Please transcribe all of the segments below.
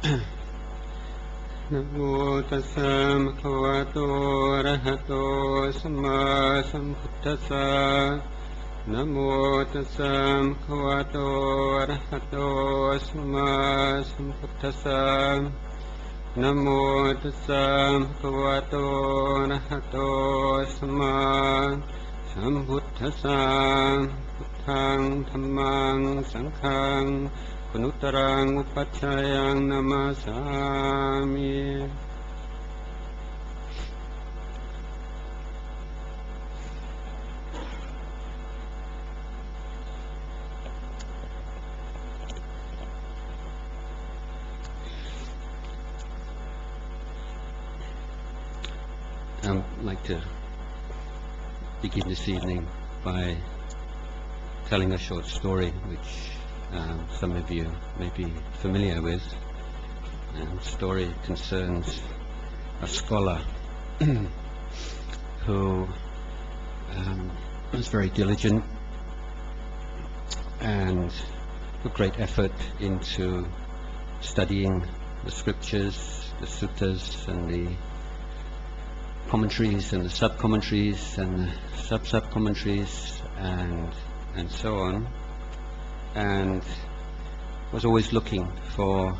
นะโมตัสสะภะคะวะโตอะระหะโตสัมมาสัมพุทธัสสะนะโมตัสสะภะคะวะโตอะระหะโตสัมมาสัมพุทธัสสะนะโมตัสสะภะคะวะโตอะระหะโตสัมมาสัมพุทธัสสะพุทธังธัมมังสังฆังกุณุตรังอุปัชฌายังนามาสามิ I'd like to begin this evening by telling a short story which some of you may be familiar with. The story concerns a scholar who was very diligent and put great effort into studying the scriptures, the suttas and the commentaries and the sub-commentaries and the sub-commentaries and so on, and was always looking for,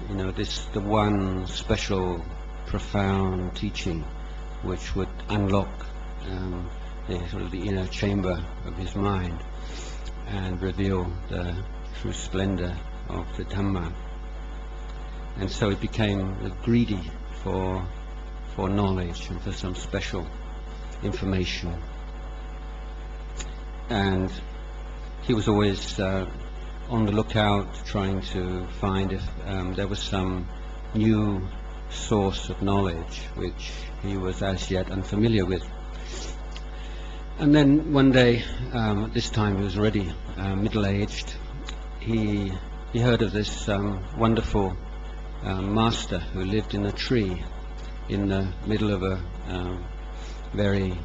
the one special, profound teaching which would unlock the inner chamber of his mind and reveal the true splendor of the Dhamma. And so he became greedy for knowledge and for some special information. And he was always on the lookout, trying to find if there was some new source of knowledge which he was as yet unfamiliar with. And then one day, at this time he was already middle-aged, he heard of this wonderful master who lived in a tree in the middle of a very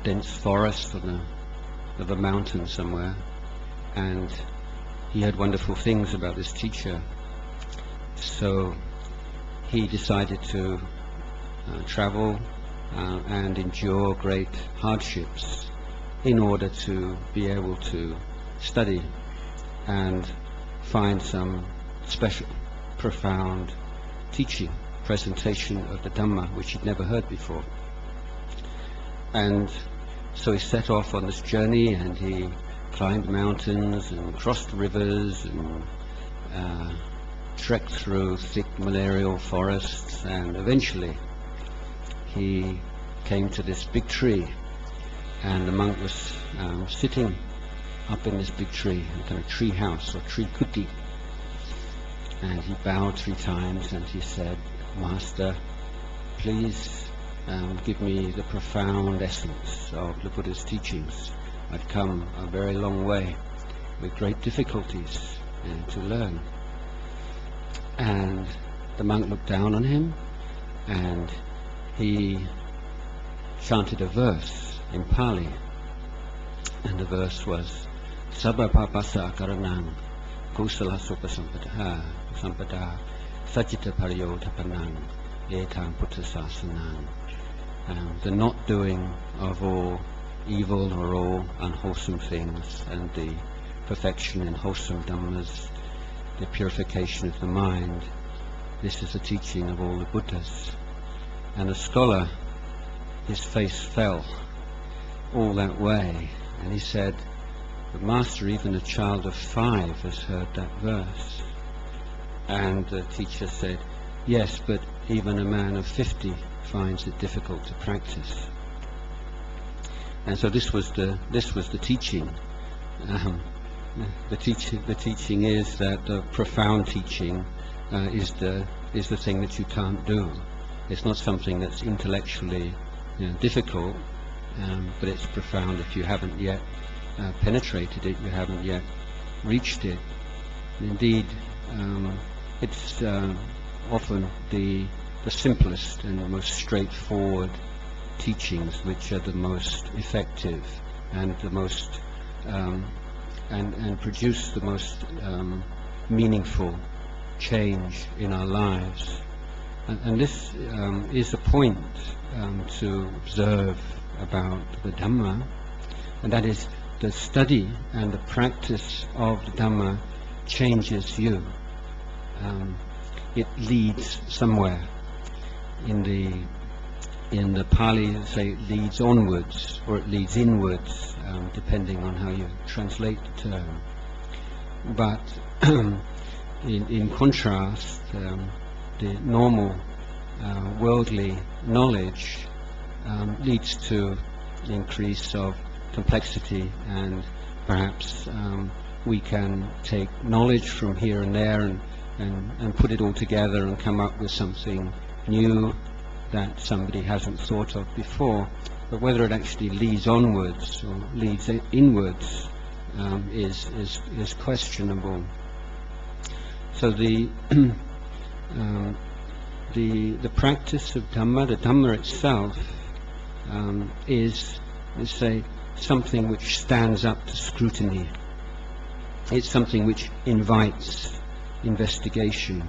dense forest of a mountain somewhere, and he heard wonderful things about this teacher. So he decided to travel and endure great hardships in order to be able to study and find some special, profound teaching, presentation of the Dhamma which he'd never heard before. And so he set off on this journey, and he climbed mountains and crossed rivers and trekked through thick malarial forests, and eventually he came to this big tree, and the monk was sitting up in this big tree, a kind of tree house or tree kuti, and he bowed 3 times and he said, "Master, please give me the profound essence of the Buddha's teachings. I've come a very long way with great difficulties to learn." And the monk looked down on him and he chanted a verse in Pali, and the verse was Sabba Papasa Karanang Kusala Supasampada Sajita Pariyo Tapanang Etang Putta Sasanang. The not doing of all evil or all unwholesome things, and the perfection in wholesome dhammas, the purification of the mind. This is the teaching of all the Buddhas. And the scholar, his face fell all that way, and he said, "But Master, even a child of 5 has heard that verse." And the teacher said, "Yes, but even a man of 50 finds it difficult to practice." And so this was the teaching. The teaching is that the profound teaching is the thing that you can't do. It's not something that's intellectually difficult, but it's profound if you haven't yet penetrated it, you haven't yet reached it. Indeed, it's often the simplest and the most straightforward teachings which are the most effective and the most and produce the most meaningful change in our lives. And this is a point to observe about the Dhamma, and that is the study and the practice of the Dhamma changes you. It leads somewhere. In the Pali, say it leads onwards, or it leads inwards, depending on how you translate the term. But in contrast, the normal worldly knowledge leads to the increase of complexity, and perhaps we can take knowledge from here and there and put it all together and come up with something new that somebody hasn't thought of before. But whether it actually leads onwards or leads inwards is questionable. So the practice of Dhamma, the Dhamma itself, is, let's say, something which stands up to scrutiny. It's something which invites investigation,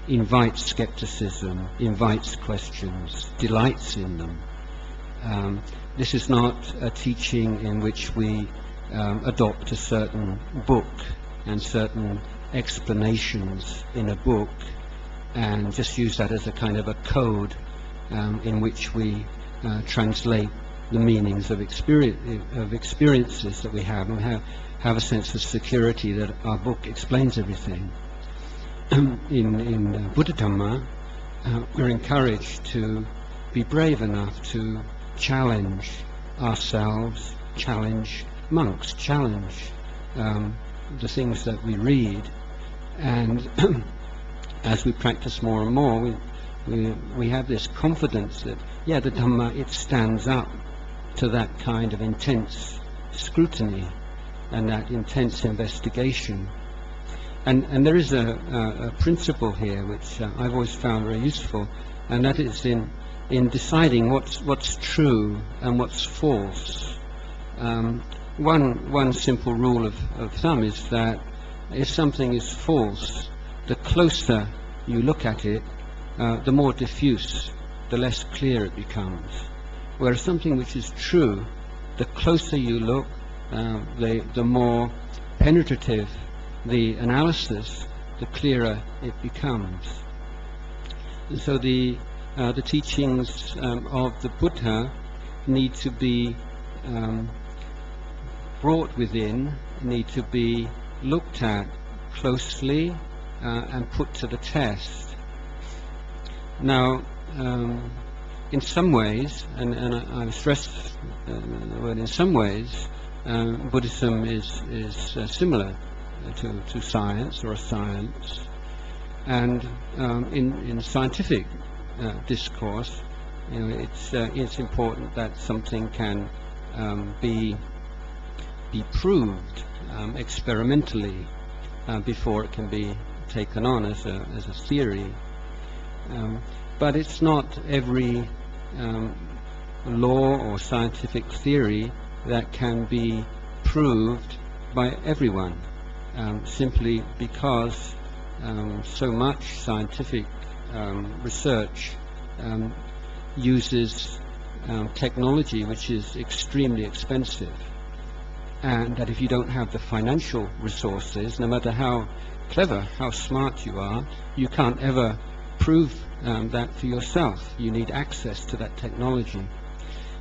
invites skepticism, invites questions, delights in them. This is not a teaching in which we adopt a certain book and certain explanations in a book and just use that as a kind of a code in which we translate the meanings of experiences that we have, and we have a sense of security that our book explains everything. In Buddha Dhamma, we're encouraged to be brave enough to challenge ourselves, challenge monks, challenge the things that we read, and as we practice more and more, we have this confidence that, yeah, the Dhamma, it stands up to that kind of intense scrutiny and that intense investigation. And there is a principle here which I've always found very useful, and that is in deciding what's true and what's false. One simple rule of thumb is that if something is false, the closer you look at it, the more diffuse, the less clear it becomes. Whereas something which is true, the closer you look, the more penetrative the analysis, the clearer it becomes. And so the teachings of the Buddha need to be brought within, need to be looked at closely and put to the test. Now, in some ways, and I stress the word in some ways, Buddhism is similar to science, or a science, and in scientific discourse, it's important that something can be proved experimentally before it can be taken on as a theory. But it's not every law or scientific theory that can be proved by everyone, simply because so much scientific research uses technology which is extremely expensive, and that if you don't have the financial resources, no matter how clever, how smart you are, you can't ever prove that for yourself. You need access to that technology.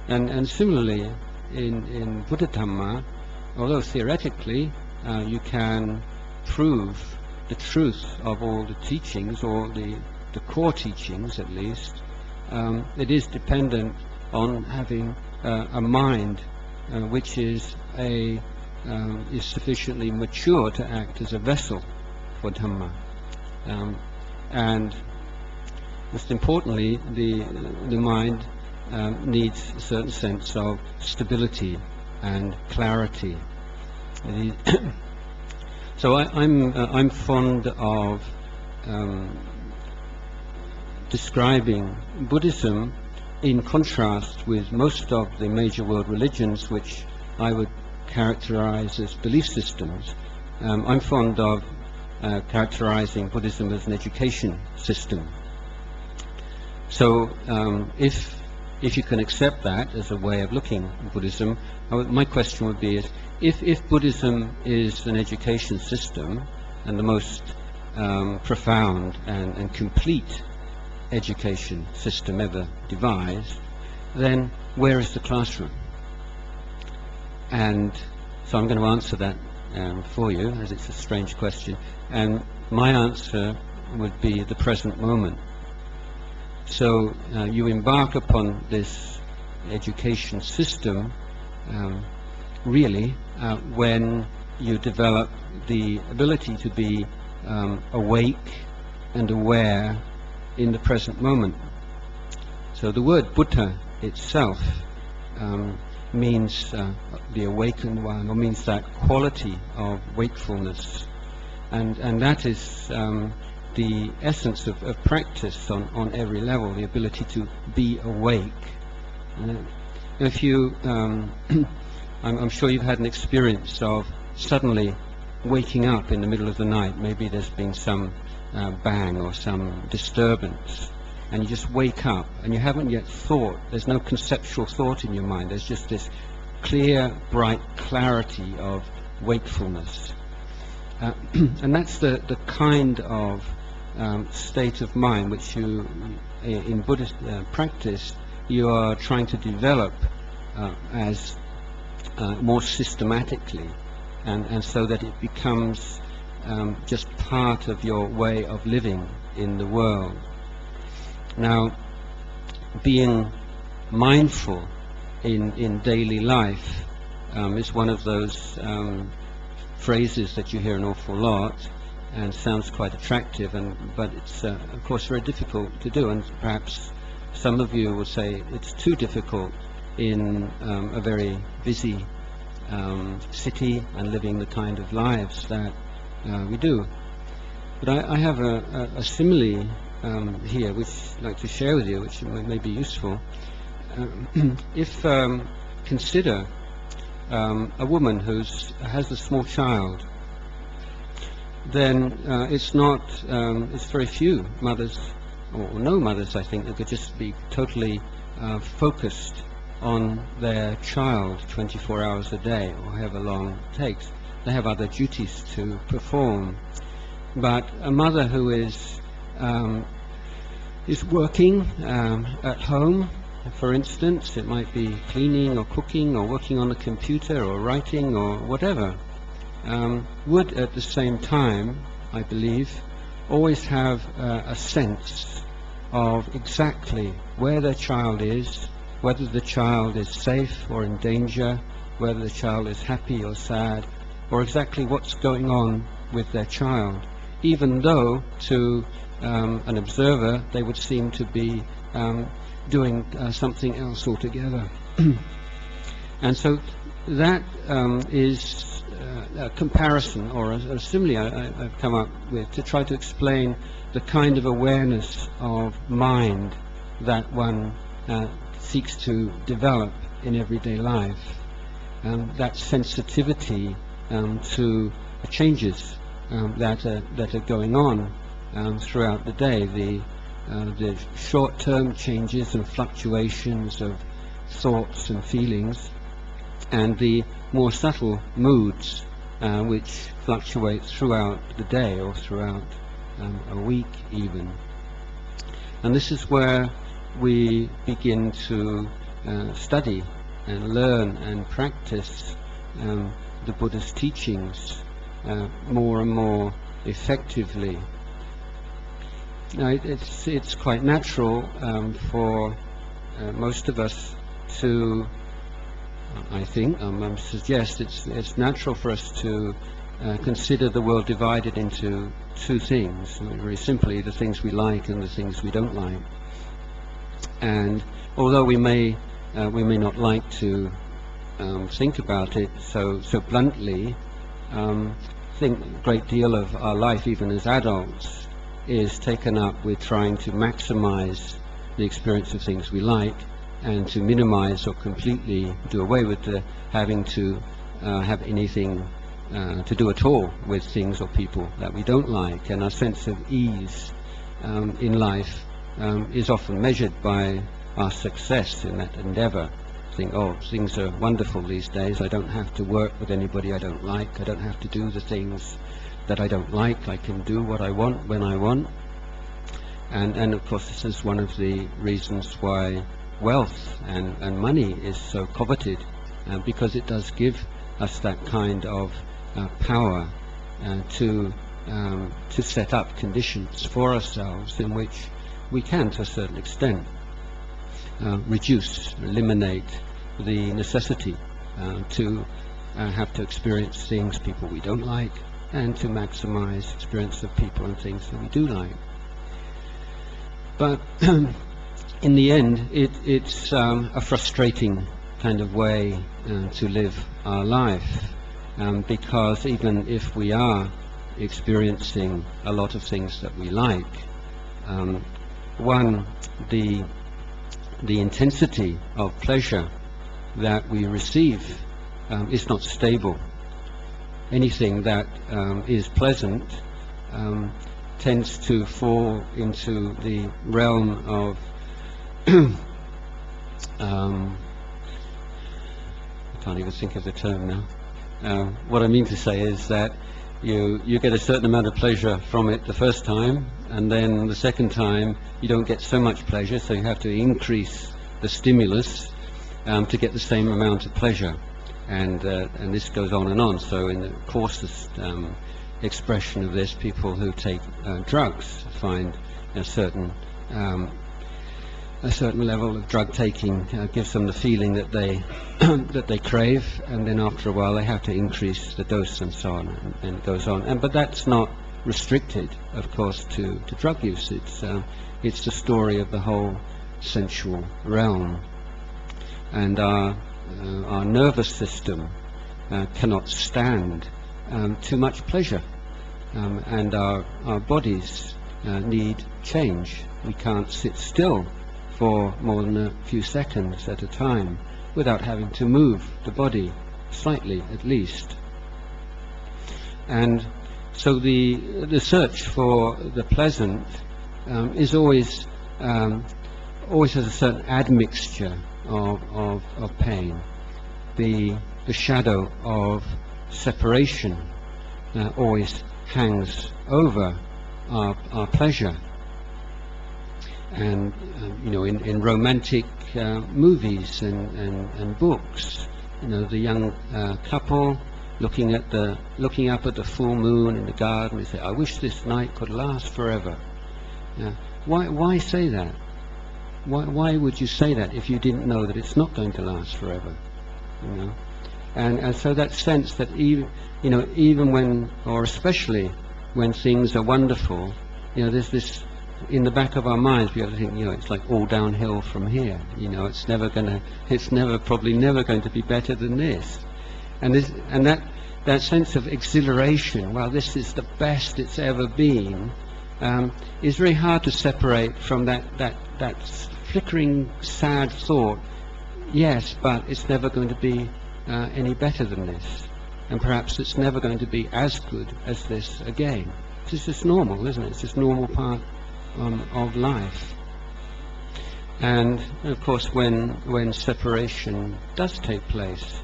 And similarly, in Buddha Dhamma, although theoretically you can prove the truth of all the teachings, or the core teachings at least, it is dependent on having a mind which is sufficiently mature to act as a vessel for Dhamma. And most importantly, the mind needs a certain sense of stability and clarity. So I'm fond of describing Buddhism in contrast with most of the major world religions, which I would characterize as belief systems. I'm fond of characterizing Buddhism as an education system. So if you can accept that as a way of looking at Buddhism, my question would be: if Buddhism is an education system, and the most profound and complete education system ever devised, then where is the classroom? And so I'm going to answer that for you, as it's a strange question, and my answer would be the present moment. So you embark upon this education system really when you develop the ability to be awake and aware in the present moment. So the word Buddha itself means the awakened one, or means that quality of wakefulness, and that is the essence of practice on every level, the ability to be awake. If you, I'm sure you've had an experience of suddenly waking up in the middle of the night. Maybe there's been some bang or some disturbance, and you just wake up and you haven't yet thought, there's no conceptual thought in your mind, there's just this clear, bright clarity of wakefulness. And that's the kind of state of mind which you, in Buddhist practice, you are trying to develop as more systematically, and so that it becomes just part of your way of living in the world. Now, being mindful in daily life is one of those phrases that you hear an awful lot and sounds quite attractive, but it's of course very difficult to do, and perhaps some of you will say it's too difficult in a very busy city and living the kind of lives that we do. But I have a simile here which I'd like to share with you, which may be useful. If consider a woman who has a small child, then it's very few mothers, or no mothers, I think, that could just be totally focused on their child 24 hours a day, or however long it takes. They have other duties to perform. But a mother who is working at home, for instance, it might be cleaning or cooking or working on the computer or writing or whatever, would at the same time, I believe, always have a sense of exactly where their child is, whether the child is safe or in danger, whether the child is happy or sad, or exactly what's going on with their child, even though to an observer they would seem to be doing something else altogether. And so that is a comparison, or a simile I've come up with to try to explain the kind of awareness of mind that one seeks to develop in everyday life, that sensitivity to changes that are going on throughout the day, the short-term changes and fluctuations of thoughts and feelings, and the more subtle moods which fluctuate throughout the day or throughout a week even. And this is where we begin to study and learn and practice the Buddha's teachings more and more effectively. Now, it's quite natural for most of us to, I think, suggest it's natural for us to consider the world divided into two things, very simply, the things we like and the things we don't like. And although we may not like to think about it so bluntly, I think a great deal of our life, even as adults, is taken up with trying to maximize the experience of things we like, and to minimize or completely do away with having to have anything to do at all with things or people that we don't like, and our sense of ease in life is often measured by our success in that endeavor. Think, oh, things are wonderful these days, I don't have to work with anybody I don't like, I don't have to do the things that I don't like, I can do what I want when I want. And of course this is one of the reasons why wealth and money is so coveted, because it does give us that kind of power to set up conditions for ourselves in which we can, to a certain extent, reduce, eliminate the necessity to have to experience things, people we don't like, and to maximize experience of people and things that we do like. But in the end, it's a frustrating kind of way to live our life, because even if we are experiencing a lot of things that we like, the intensity of pleasure that we receive is not stable. Anything that is pleasant tends to fall into the realm of I can't even think of the term now. What I mean to say is that you get a certain amount of pleasure from it the first time, and then the second time you don't get so much pleasure, so you have to increase the stimulus to get the same amount of pleasure, and this goes on and on. So in the coarsest expression of this, people who take drugs find a certain level of drug taking gives them the feeling that they that they crave, and then after a while they have to increase the dose and so on, and it goes on. But that's not restricted, of course, to drug use. It's the story of the whole sensual realm, and our nervous system cannot stand too much pleasure, and our bodies need change. We can't sit still for more than a few seconds at a time without having to move the body slightly at least. And so the search for the pleasant is always has a certain admixture of pain. The shadow of separation always hangs over our pleasure. And in romantic movies and books, the young couple looking up at the full moon in the garden, they say, "I wish this night could last forever." Why say that? Why would you say that if you didn't know that it's not going to last forever? And so that sense that even when, or especially when things are wonderful, there's this in the back of our minds. We have to think, it's like all downhill from here. It's probably never going to be better than this. And that sense of exhilaration, well, this is the best it's ever been, is very hard to separate from that flickering, sad thought. Yes, but it's never going to be any better than this, and perhaps it's never going to be as good as this again. It's just normal, isn't it? It's just normal part of life. And of course, when separation does take place,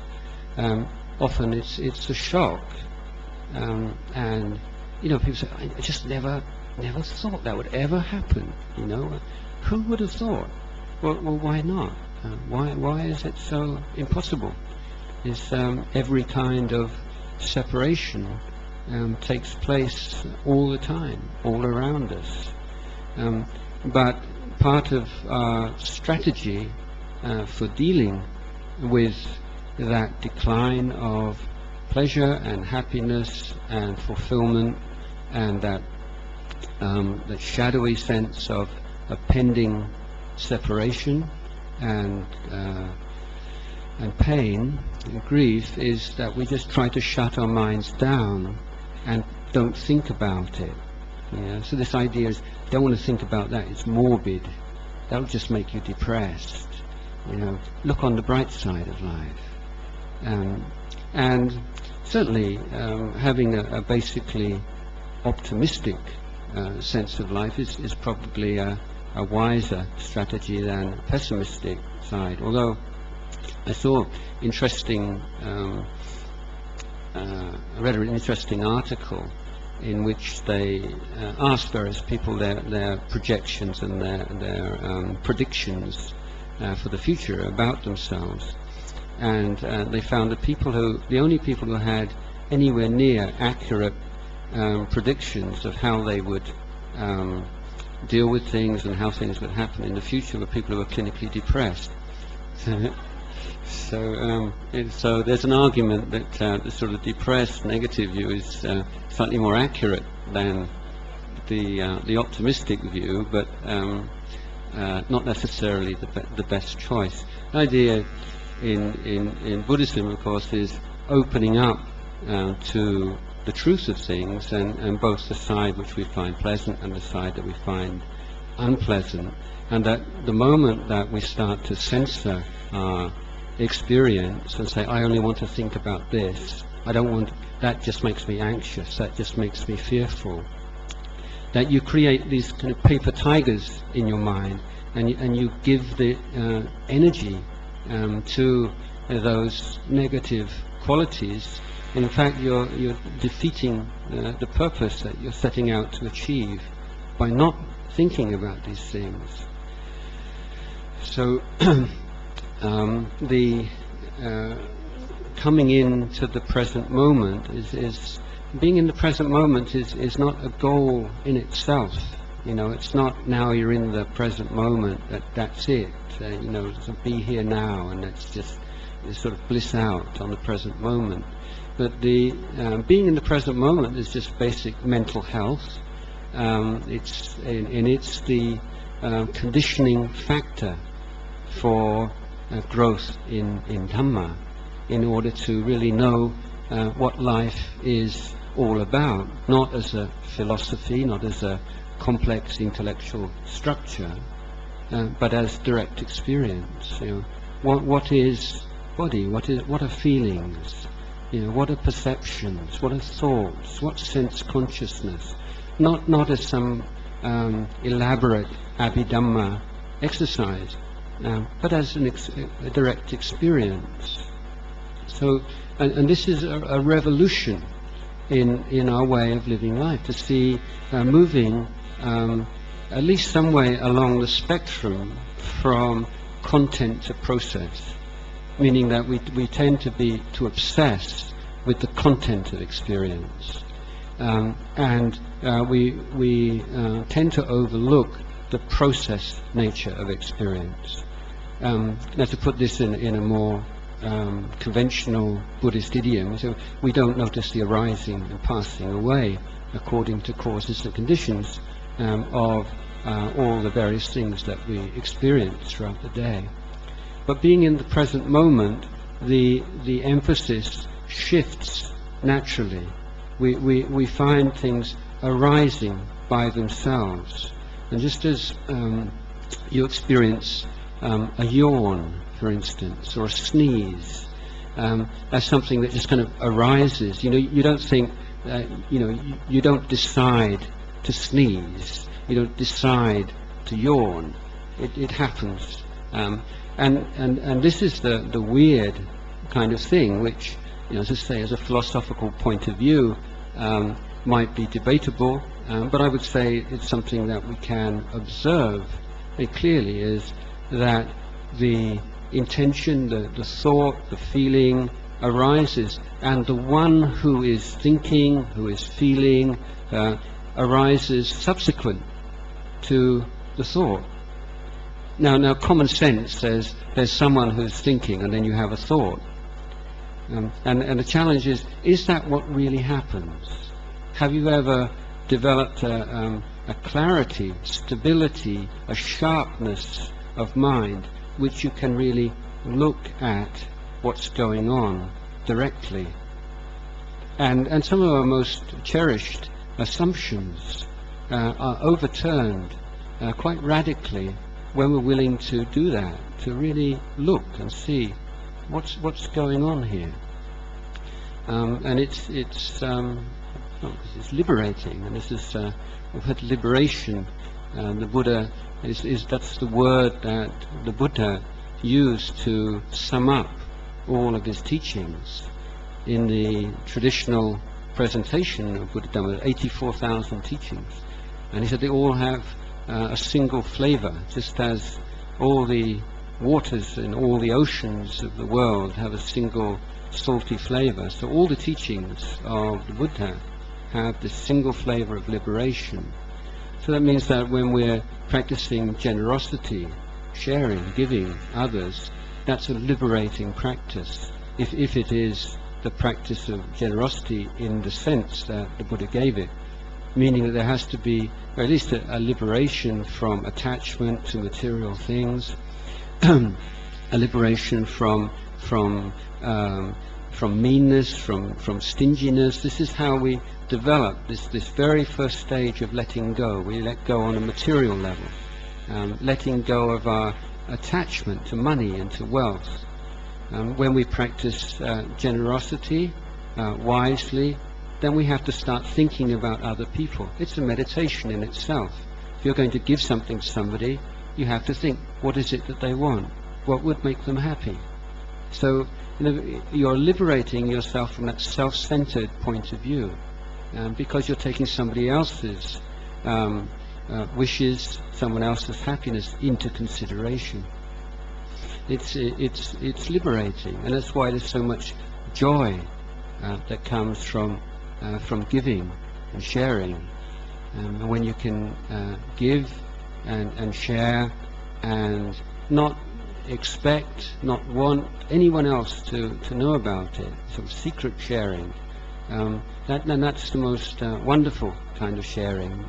often it's a shock, and people say, "I just never thought that would ever happen." Who would have thought? Well, why not? Why is it so impossible? Is every kind of separation takes place all the time, all around us. But part of our strategy for dealing with that decline of pleasure and happiness and fulfillment, and that shadowy sense of pending separation and pain and grief, is that we just try to shut our minds down and don't think about it. So this idea is, don't want to think about that, it's morbid, that'll just make you depressed. Look on the bright side of life. And certainly having a basically optimistic sense of life is probably a wiser strategy than a pessimistic side. Although I saw interesting, I read an interesting article in which they asked various people their projections and their predictions for the future about themselves, and they found that the only people who had anywhere near accurate predictions of how they would deal with things and how things would happen in the future were people who were clinically depressed. So there's an argument that the sort of depressed, negative view is slightly more accurate than the optimistic view, but not necessarily the best choice. The idea in Buddhism, of course, is opening up to the truth of things, and both the side which we find pleasant and the side that we find unpleasant, and that the moment that we start to censor our experience and say, I only want to think about this, I don't want, that just makes me anxious, that just makes me fearful, that you create these kind of paper tigers in your mind, and you give the energy to those negative qualities. And in fact, you're defeating the purpose that you're setting out to achieve by not thinking about these things. So the coming into the present moment is being in the present moment is not a goal in itself. You know, it's not now you're in the present moment, that's it. You know, so be here now, and that's just sort of bliss out on the present moment. But the being in the present moment is just basic mental health. It's the conditioning factor for growth in Dhamma, in order to really know what life is all about, not as a philosophy, not as a complex intellectual structure, but as direct experience. You know, what is body? What are feelings? You know, what are perceptions? What are thoughts? What's sense consciousness? Not as some elaborate Abhidhamma exercise, but as a direct experience. So, and this is a revolution in our way of living life, to see moving at least some way along the spectrum from content to process, meaning that we tend to obsess with the content of experience, and we tend to overlook the process nature of experience. Now, to put this in a more conventional Buddhist idiom, so we don't notice the arising and passing away according to causes and conditions of all the various things that we experience throughout the day. But being in the present moment, the emphasis shifts naturally. We find things arising by themselves, and just as you experience a yawn, for instance, or a sneeze, as something that just kind of arises. You know, you don't think, you don't decide to sneeze, you don't decide to yawn. It happens, and this is the weird kind of thing, which, as I say, as a philosophical point of view, might be debatable, but I would say it's something that we can observe very clearly, is that the intention, the thought, the feeling arises, and the one who is thinking, who is feeling, arises subsequent to the thought. Now common sense says there's someone who's thinking and then you have a thought, and the challenge is that what really happens? Have you ever developed a clarity, stability, a sharpness of mind which you can really look at what's going on directly? And some of our most cherished assumptions are overturned quite radically when we're willing to do that, to really look and see what's going on here. and it's liberating. And this is we've had liberation. The Buddha that's the word that the Buddha used to sum up all of his teachings in the traditional presentation of Buddha Dhamma, 84,000 teachings. And he said they all have a single flavor, just as all the waters in all the oceans of the world have a single salty flavor. So all the teachings of the Buddha have this single flavor of liberation. So that means that when we're practicing generosity, sharing, giving others, that's a liberating practice. If it is the practice of generosity in the sense that the Buddha gave it, meaning that there has to be, or at least a liberation from attachment to material things, a liberation from meanness, from stinginess. This is how we develop this very first stage of letting go. We let go on a material level, letting go of our attachment to money and to wealth. When we practice generosity wisely, then we have to start thinking about other people. It's a meditation in itself. If you're going to give something to somebody, you have to think, what is it that they want? What would make them happy? So you're liberating yourself from that self-centered point of view, because you're taking somebody else's wishes, someone else's happiness into consideration. It's liberating, and that's why there's so much joy that comes from giving and sharing. And when you can give and share and not expect, not want anyone else to know about it, sort of secret sharing, that's the most wonderful kind of sharing.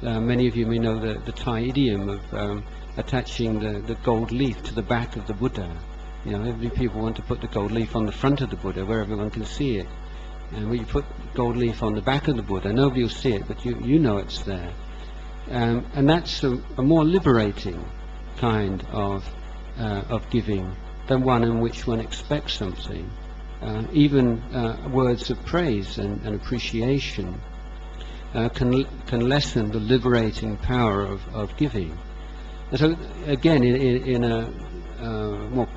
Many of you may know the Thai idiom of attaching the gold leaf to the back of the Buddha. Every people want to put the gold leaf on the front of the Buddha where everyone can see it. And when you put gold leaf on the back of the Buddha, nobody will see it, but you know it's there. And that's a more liberating kind of giving than one in which one expects something. Even words of praise and appreciation can lessen the liberating power of giving. And so again, in a more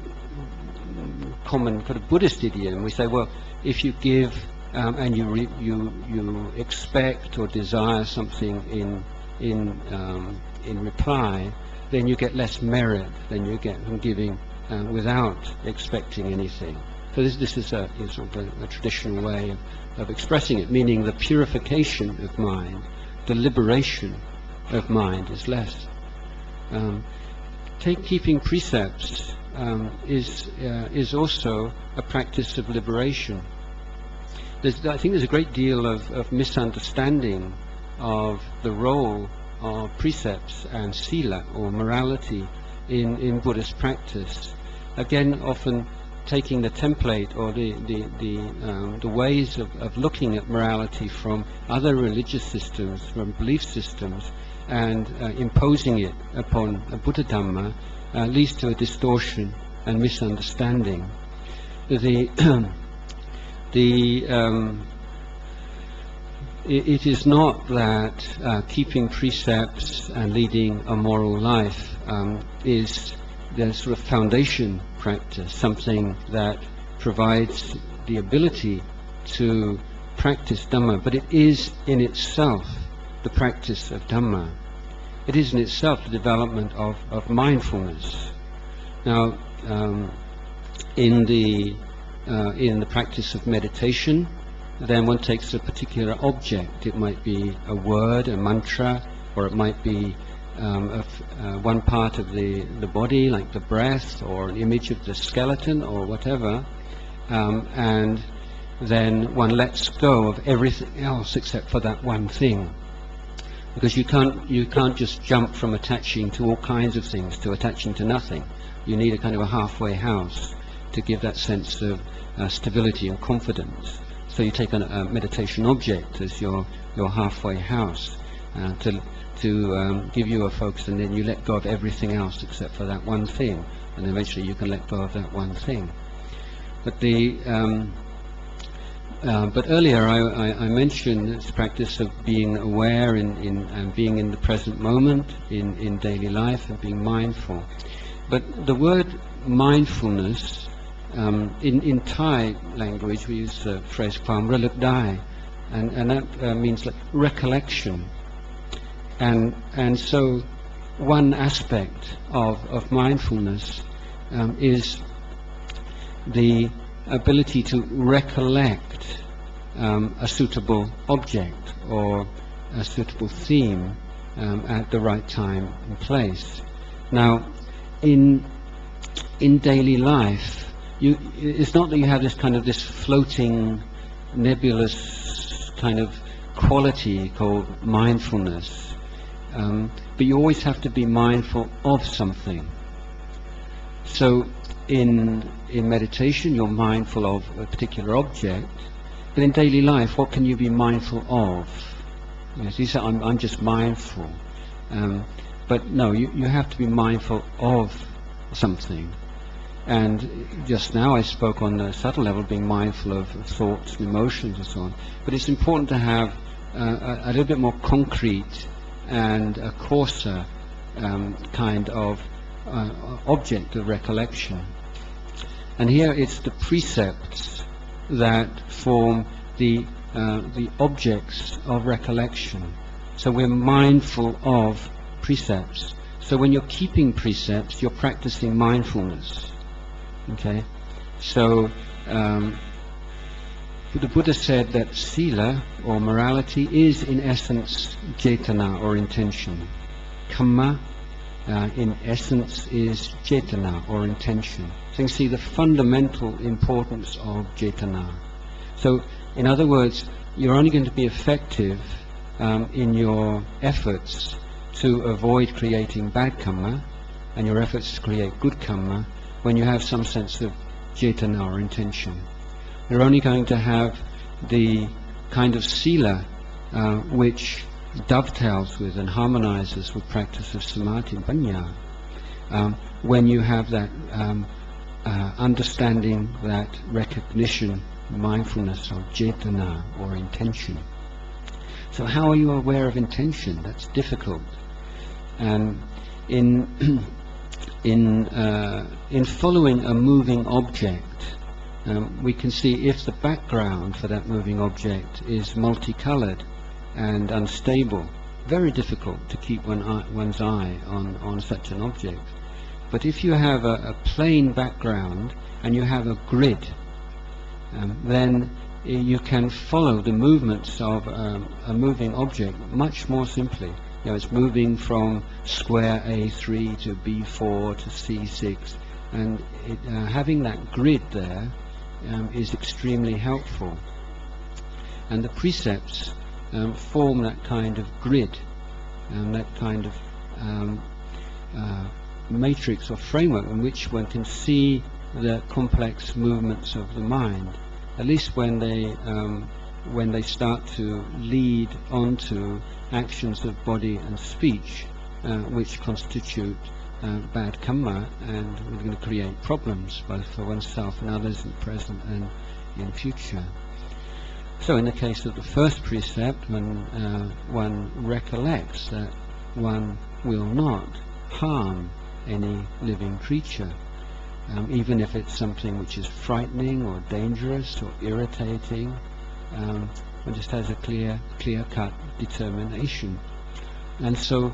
common kind of Buddhist idiom, we say, well, if you give and you expect or desire something in reply, then you get less merit than you get from giving without expecting anything. So this is a traditional way of expressing it, meaning the purification of mind, the liberation of mind is less. Keeping precepts is also a practice of liberation. I think there's a great deal of misunderstanding of the role of precepts and sila, or morality, in Buddhist practice. Again, often taking the template or the ways of looking at morality from other religious systems, from belief systems, and imposing it upon a Buddha Dhamma leads to a distortion and misunderstanding. It is not that keeping precepts and leading a moral life is the sort of foundation practice, something that provides the ability to practice Dhamma, but it is in itself the practice of Dhamma. It is in itself the development of mindfulness. Now, in the practice of meditation, then one takes a particular object. It might be a word, a mantra, or it might be one part of the body, like the breath, or an image of the skeleton, or whatever, and then one lets go of everything else except for that one thing. Because you can't just jump from attaching to all kinds of things to attaching to nothing. You need a kind of a halfway house to give that sense of stability and confidence. So you take a meditation object as your halfway house to give you a focus, and then you let go of everything else except for that one thing, and eventually you can let go of that one thing. But But earlier I mentioned this practice of being aware and being in the present moment in daily life and being mindful. But the word mindfulness, in Thai language we use the phrase "ความระลึกได้," and that means like recollection. And so one aspect of mindfulness is the ability to recollect a suitable object or a suitable theme at the right time and place. Now, in daily life, it's not that you have this floating, nebulous kind of quality called mindfulness, but you always have to be mindful of something. So in meditation, you're mindful of a particular object, but in daily life, what can you be mindful of? Yes, you say, I'm just mindful. But no, you have to be mindful of something. And just now I spoke on the subtle level, being mindful of thoughts and emotions and so on. But it's important to have a little bit more concrete and a coarser kind of object of recollection. And here it's the precepts that form the objects of recollection. So we're mindful of precepts. So when you're keeping precepts, you're practicing mindfulness. Okay? So the Buddha said that sila, or morality, is in essence cetana, or intention. Kamma, in essence, is cetana, or intention. So you can see the fundamental importance of cetana. So, in other words, you're only going to be effective in your efforts to avoid creating bad kamma, and your efforts to create good kamma, when you have some sense of cetana, or intention. You're only going to have the kind of sila which dovetails with and harmonizes with practice of samadhi and panya, when you have that understanding, that recognition, mindfulness of cetana, or intention. So how are you aware of intention? That's difficult. And in following a moving object, we can see if the background for that moving object is multicolored and unstable, very difficult to keep one's eye on such an object. But if you have a plain background and you have a grid, then you can follow the movements of a moving object much more simply. You know, it's moving from square A3 to B4 to C6, and having that grid there is extremely helpful. And the precepts form that kind of grid, that kind of matrix or framework in which one can see the complex movements of the mind, at least when they start to lead onto actions of body and speech, which constitute bad kamma, and are going to create problems both for oneself and others in the present and in future. So in the case of the first precept, when one recollects that one will not harm any living creature, even if it's something which is frightening or dangerous or irritating, one just has a clear-cut determination. And so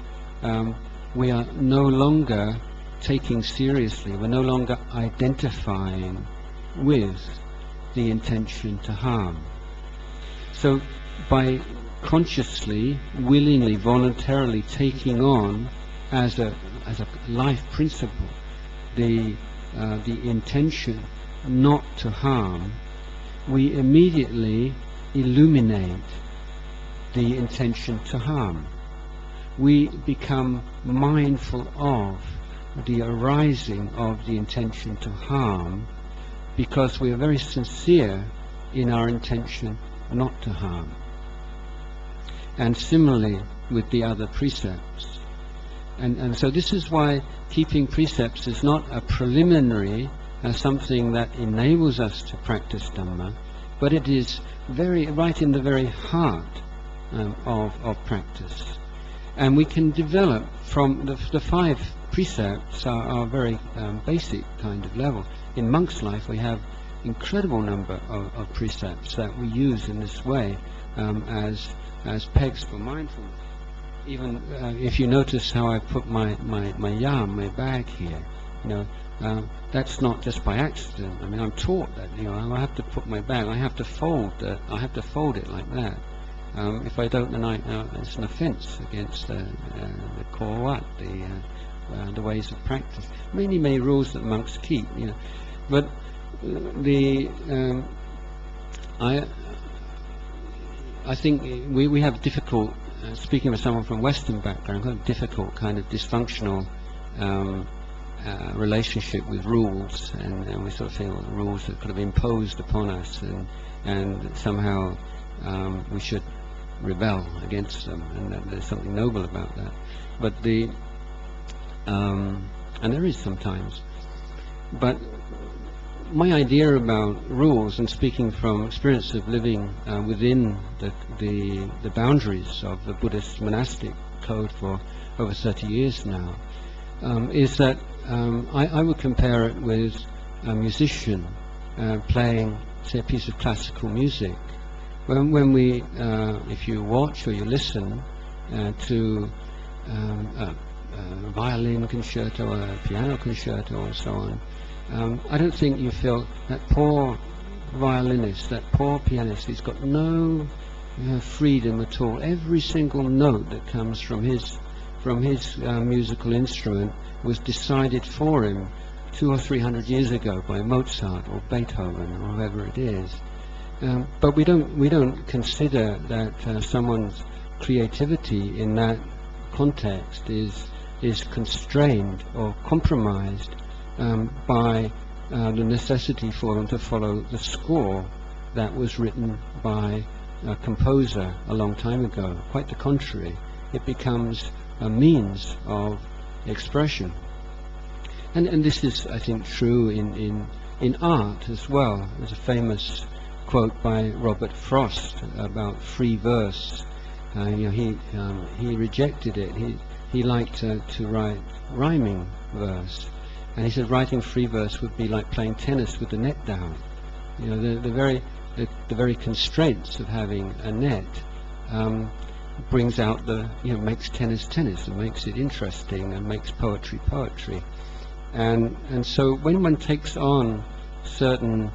we are no longer taking seriously, we're no longer identifying with the intention to harm. So by consciously, willingly, voluntarily taking on as a life principle the intention not to harm, we immediately illuminate the intention to harm. We become mindful of the arising of the intention to harm because we are very sincere in our intention not to harm. And similarly with the other precepts. And so this is why keeping precepts is not a preliminary, something that enables us to practice Dhamma. but it is right in the very heart of practice. And we can develop from the 5 precepts are very basic kind of level. In monk's life we have incredible number of precepts that we use in this way as pegs for mindfulness. Even if you notice how I put my bag here, that's not just by accident. I mean, I'm taught that I have to put my bag, I have to fold it like that. If I don't, then it's an offence against the core what, the ways of practice. Many rules that monks keep, but I think we have difficult, speaking with someone from Western background, kind of difficult kind of dysfunctional relationship with rules, and we sort of feel rules are kind of imposed upon us, and somehow we should rebel against them, and that there's something noble about that. But and there is sometimes, but my idea about rules, and speaking from experience of living within the boundaries of the Buddhist monastic code for over 30 years now, is that I would compare it with a musician playing, say, a piece of classical music. When we, if you watch or you listen to a violin concerto, a piano concerto, and so on, I don't think you feel that poor violinist, that poor pianist, he's got no freedom at all. Every single note that comes from his musical instrument was decided for him 200 or 300 years ago by Mozart or Beethoven or whoever it is. But we don't consider that someone's creativity in that context is constrained or compromised by the necessity for them to follow the score that was written by a composer a long time ago. Quite the contrary, it becomes a means of expression. And this is, I think, true in art as well. There's a famous quote by Robert Frost about free verse. He rejected it. He liked to write rhyming verse, and he said writing free verse would be like playing tennis with the net down. The very constraints of having a net brings out makes tennis and makes it interesting and makes poetry. And so when one takes on certain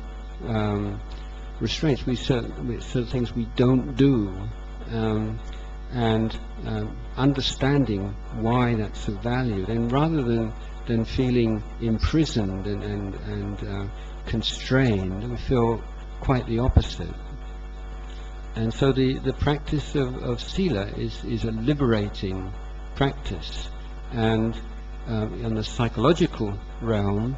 restraints, certain things we don't do, and understanding why that's so valued, and rather than feeling imprisoned and constrained, we feel quite the opposite. And so the practice of sila is a liberating practice, and in the psychological realm,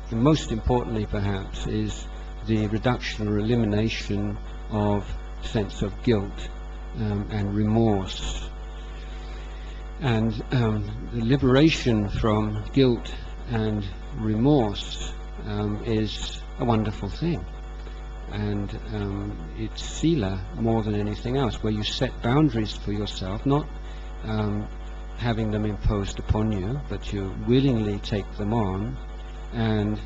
and most importantly perhaps, is the reduction or elimination of sense of guilt and remorse. And the liberation from guilt and remorse is a wonderful thing. And it's sila more than anything else, where you set boundaries for yourself, not having them imposed upon you, but you willingly take them on, and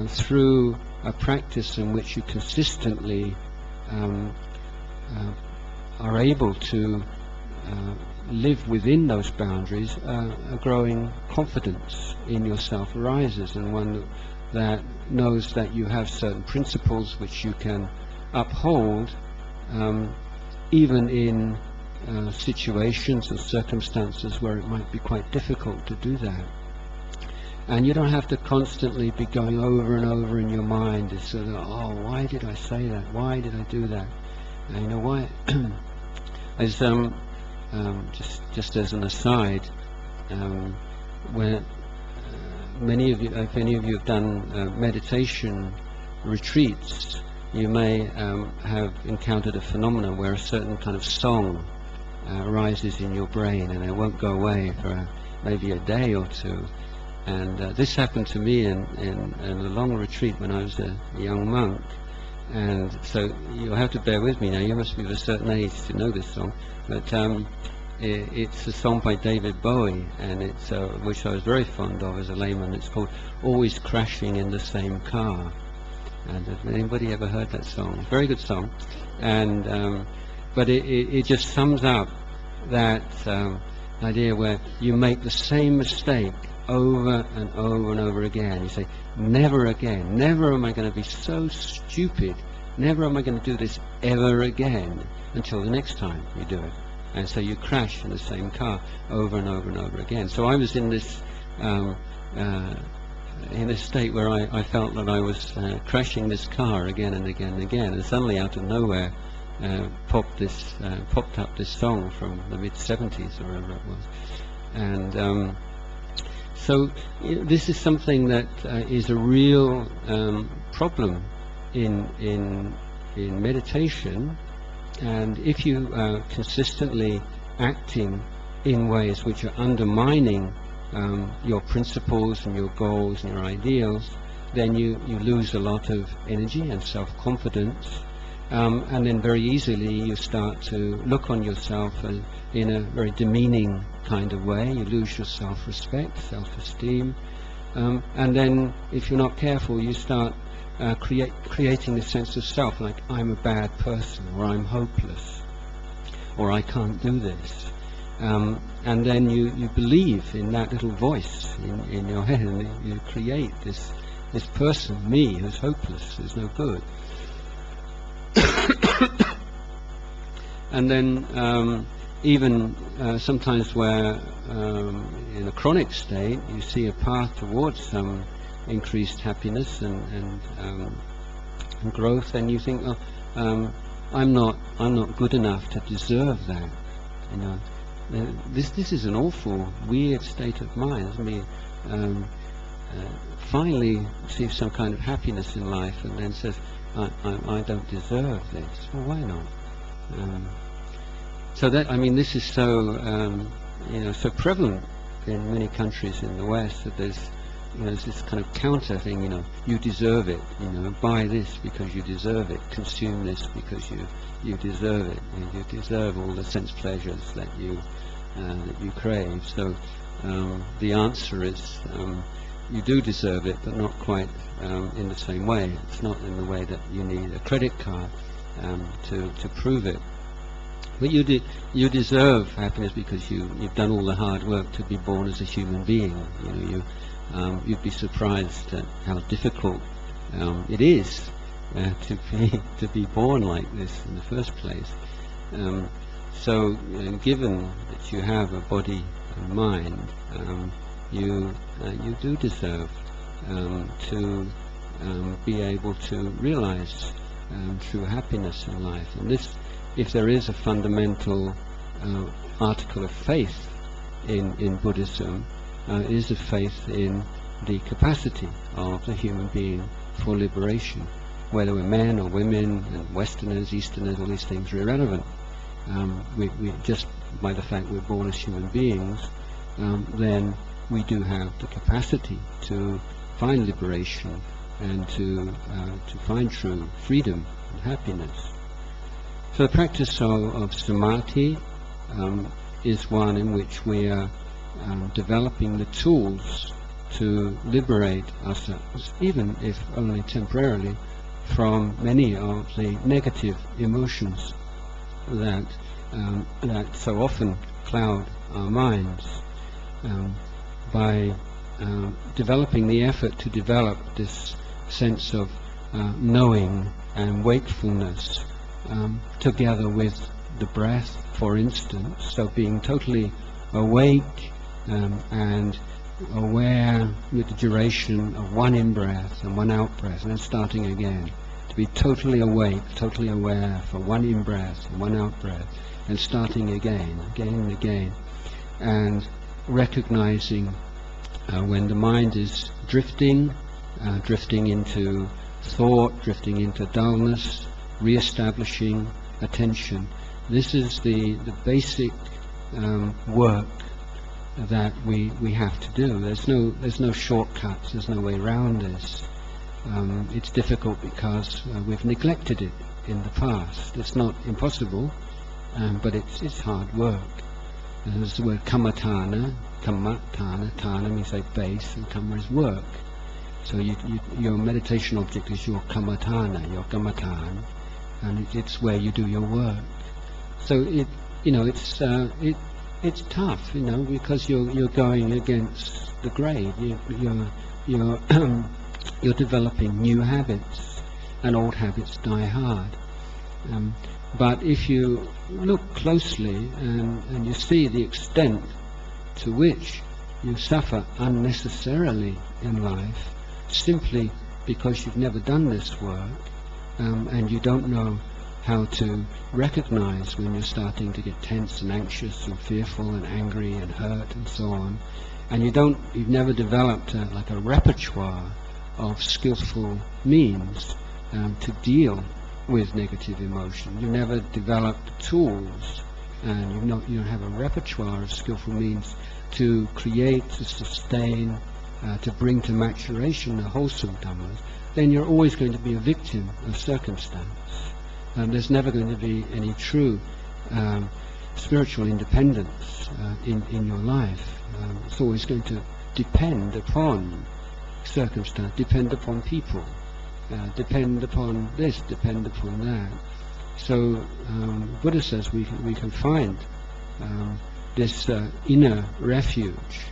through a practice in which you consistently are able to live within those boundaries, a growing confidence in yourself arises, and one that knows that you have certain principles which you can uphold even in situations or circumstances where it might be quite difficult to do that. And you don't have to constantly be going over and over in your mind this sort of, oh, why did I say that? Why did I do that? And why? As just as an aside, when many of you, if any of you have done meditation retreats, you may have encountered a phenomenon where a certain kind of song arises in your brain, and it won't go away for maybe a day or two. And this happened to me in a long retreat when I was a young monk. And so you'll have to bear with me now. You must be of a certain age to know this song, but it's a song by David Bowie, and it's which I was very fond of as a layman. It's called "Always Crashing in the Same Car." And has anybody ever heard that song? Very good song, and but it just sums up that idea where you make the same mistake over and over and over again. You say, never again, never am I going to be so stupid, never am I going to do this ever again, until the next time you do it. And so you crash in the same car over and over and over again. So I was in this state where I felt that I was crashing this car again and again and again, and suddenly out of nowhere popped up this song from the mid-70s or wherever it was. And so this is something that is a real problem in meditation, and if you are consistently acting in ways which are undermining your principles and your goals and your ideals, then you lose a lot of energy and self-confidence, and then very easily you start to look on yourself in a very demeaning kind of way. You lose your self-respect, self-esteem, and then if you're not careful, you start creating this sense of self, like I'm a bad person, or I'm hopeless, or I can't do this. And then you believe in that little voice in your head, and you create this person, me, who's hopeless, who's no good. And then even sometimes where in a chronic state you see a path towards some increased happiness and growth, and you think, oh, I'm not good enough to deserve that. You know, this is an awful weird state of mind. Isn't it? Finally sees some kind of happiness in life, and then says, I don't deserve this. Well, why not? So that, I mean, this is so so prevalent in many countries in the West, that there's this kind of counter thing. You deserve it. Buy this because you deserve it. Consume this because you deserve it. You deserve all the sense pleasures that you crave. So the answer is you do deserve it, but not quite in the same way. It's not in the way that you need a credit card to prove it. But you deserve happiness because you've done all the hard work to be born as a human being. You'd be surprised at how difficult it is to be born like this in the first place. So given that you have a body and mind, you do deserve to be able to realize true happiness in life. And this, if there is a fundamental article of faith in Buddhism, is a faith in the capacity of the human being for liberation. Whether we're men or women, and Westerners, Easterners, all these things are irrelevant. We just by the fact we're born as human beings, then we do have the capacity to find liberation and to find true freedom and happiness. So the practice of samadhi is one in which we are developing the tools to liberate ourselves, even if only temporarily, from many of the negative emotions that so often cloud our minds. By developing the effort to develop this sense of knowing and wakefulness, together with the breath, for instance, so being totally awake and aware with the duration of one in-breath and one out-breath, and then starting again. To be totally awake, totally aware for one in-breath and one out-breath, and starting again and again, and recognizing when the mind is drifting into thought, drifting into dullness, re-establishing attention. This is the basic work that we have to do. There's no shortcuts. There's no way around this. It's difficult because we've neglected it in the past. It's not impossible, but it's hard work. There's the word kammatthana. Thana means like base, and kamma is work. So your meditation object is your kammatthana, your kammatthana, and it's where you do your work. So it's tough, because you're going against the grade. You're developing new habits, and old habits die hard. But if you look closely and you see the extent to which you suffer unnecessarily in life, simply because you've never done this work, and you don't know how to recognize when you're starting to get tense and anxious and fearful and angry and hurt and so on, and you've never developed like a repertoire of skillful means to deal with negative emotion. You never developed tools, and you don't have a repertoire of skillful means to create, to sustain, to bring to maturation the wholesome dhammas, then you're always going to be a victim of circumstance. There's never going to be any true spiritual independence in your life. It's always going to depend upon circumstance, depend upon people, depend upon this, depend upon that. So Buddha says we can find this inner refuge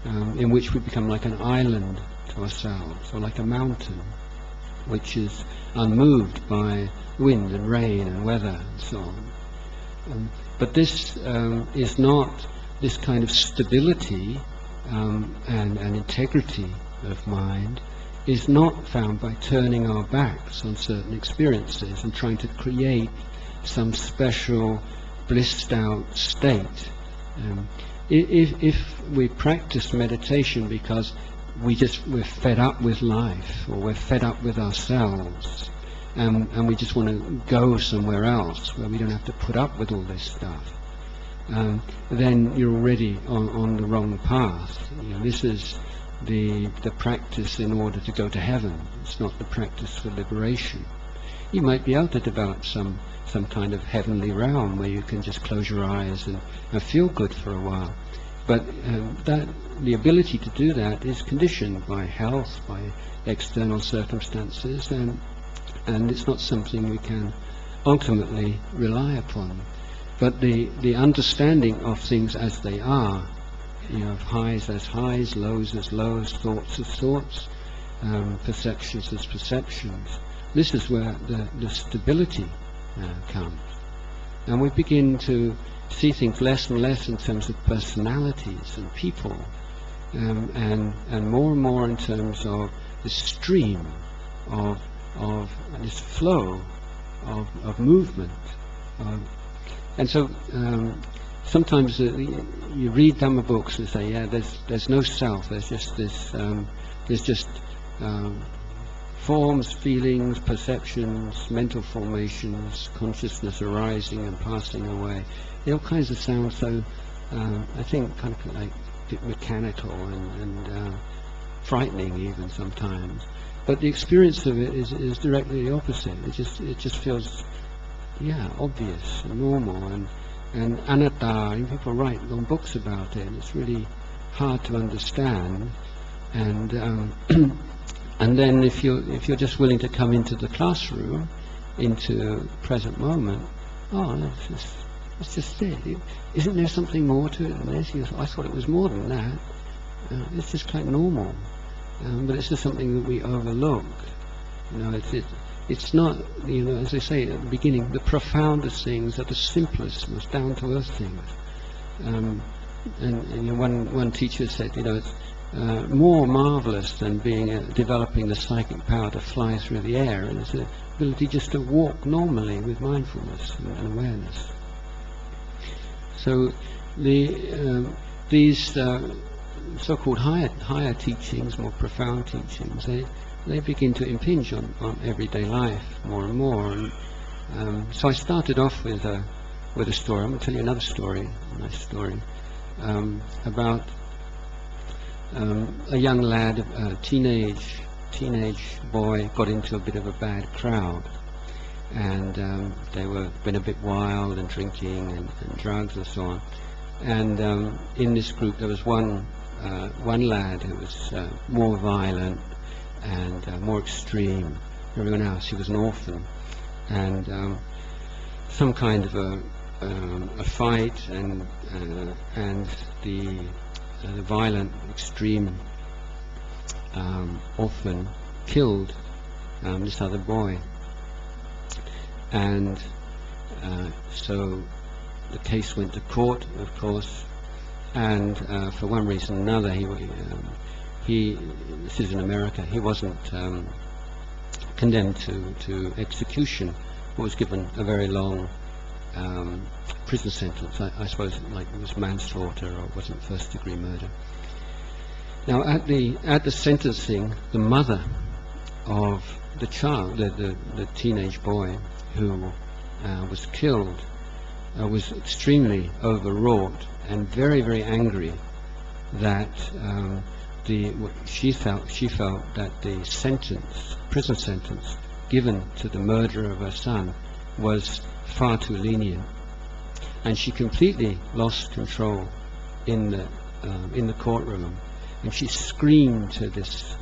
in which we become like an island to ourselves, or like a mountain which is unmoved by wind and rain and weather and so on. But this is not, this kind of stability and integrity of mind is not found by turning our backs on certain experiences and trying to create some special blissed out state. If we practice meditation because we're fed up with life, or we're fed up with ourselves, and we just want to go somewhere else where we don't have to put up with all this stuff, then you're already on the wrong path. This is the practice in order to go to heaven. It's not the practice for liberation. You might be able to develop some kind of heavenly realm where you can just close your eyes and feel good for a while. But the ability to do that is conditioned by health, by external circumstances, and it's not something we can ultimately rely upon. But the understanding of things as they are, of highs as highs, lows as lows, thoughts as thoughts, perceptions as perceptions, this is where the stability comes. And we begin to see things less and less in terms of personalities and people, and more in terms of this stream of this flow of movement. And so sometimes you read Dhamma books and say, yeah, there's no self, there's just this, there's just forms, feelings, perceptions, mental formations, consciousness arising and passing away. All kinds of sound so, I think, kind of like a bit mechanical and frightening even sometimes. But the experience of it is directly the opposite. It just feels, obvious and normal and anatta. People write long books about it, and it's really hard to understand. And and then if you're just willing to come into the classroom, into present moment, it's just it. Isn't there something more to it than this? I thought it was more than that. It's just quite normal, but it's just something that we overlook. It's not, as I say at the beginning, the profoundest things are the simplest, most down-to-earth things. And one teacher said, it's more marvelous than developing the psychic power to fly through the air, and it's the ability just to walk normally with mindfulness and awareness. So these so-called higher teachings, more profound teachings, they begin to impinge on everyday life more and more. And so I started off with a story. I'm going to tell you another story, a nice story, about a young lad, a teenage teenage boy got into a bit of a bad crowd, and they were been a bit wild and drinking and drugs and so on. And in this group there was one lad who was more violent and more extreme. Everyone else, he was an orphan, and some kind of a fight, and the violent, extreme orphan killed this other boy, and so the case went to court, of course, and for one reason or another, he this is in America, he wasn't condemned to execution, but was given a very long prison sentence. I suppose like it was manslaughter or it wasn't first-degree murder. Now at the sentencing, the mother of the child, the teenage boy who was killed, was extremely overwrought and very, very angry that she felt that the prison sentence given to the murderer of her son was far too lenient, and she completely lost control in the courtroom, and she screamed to this,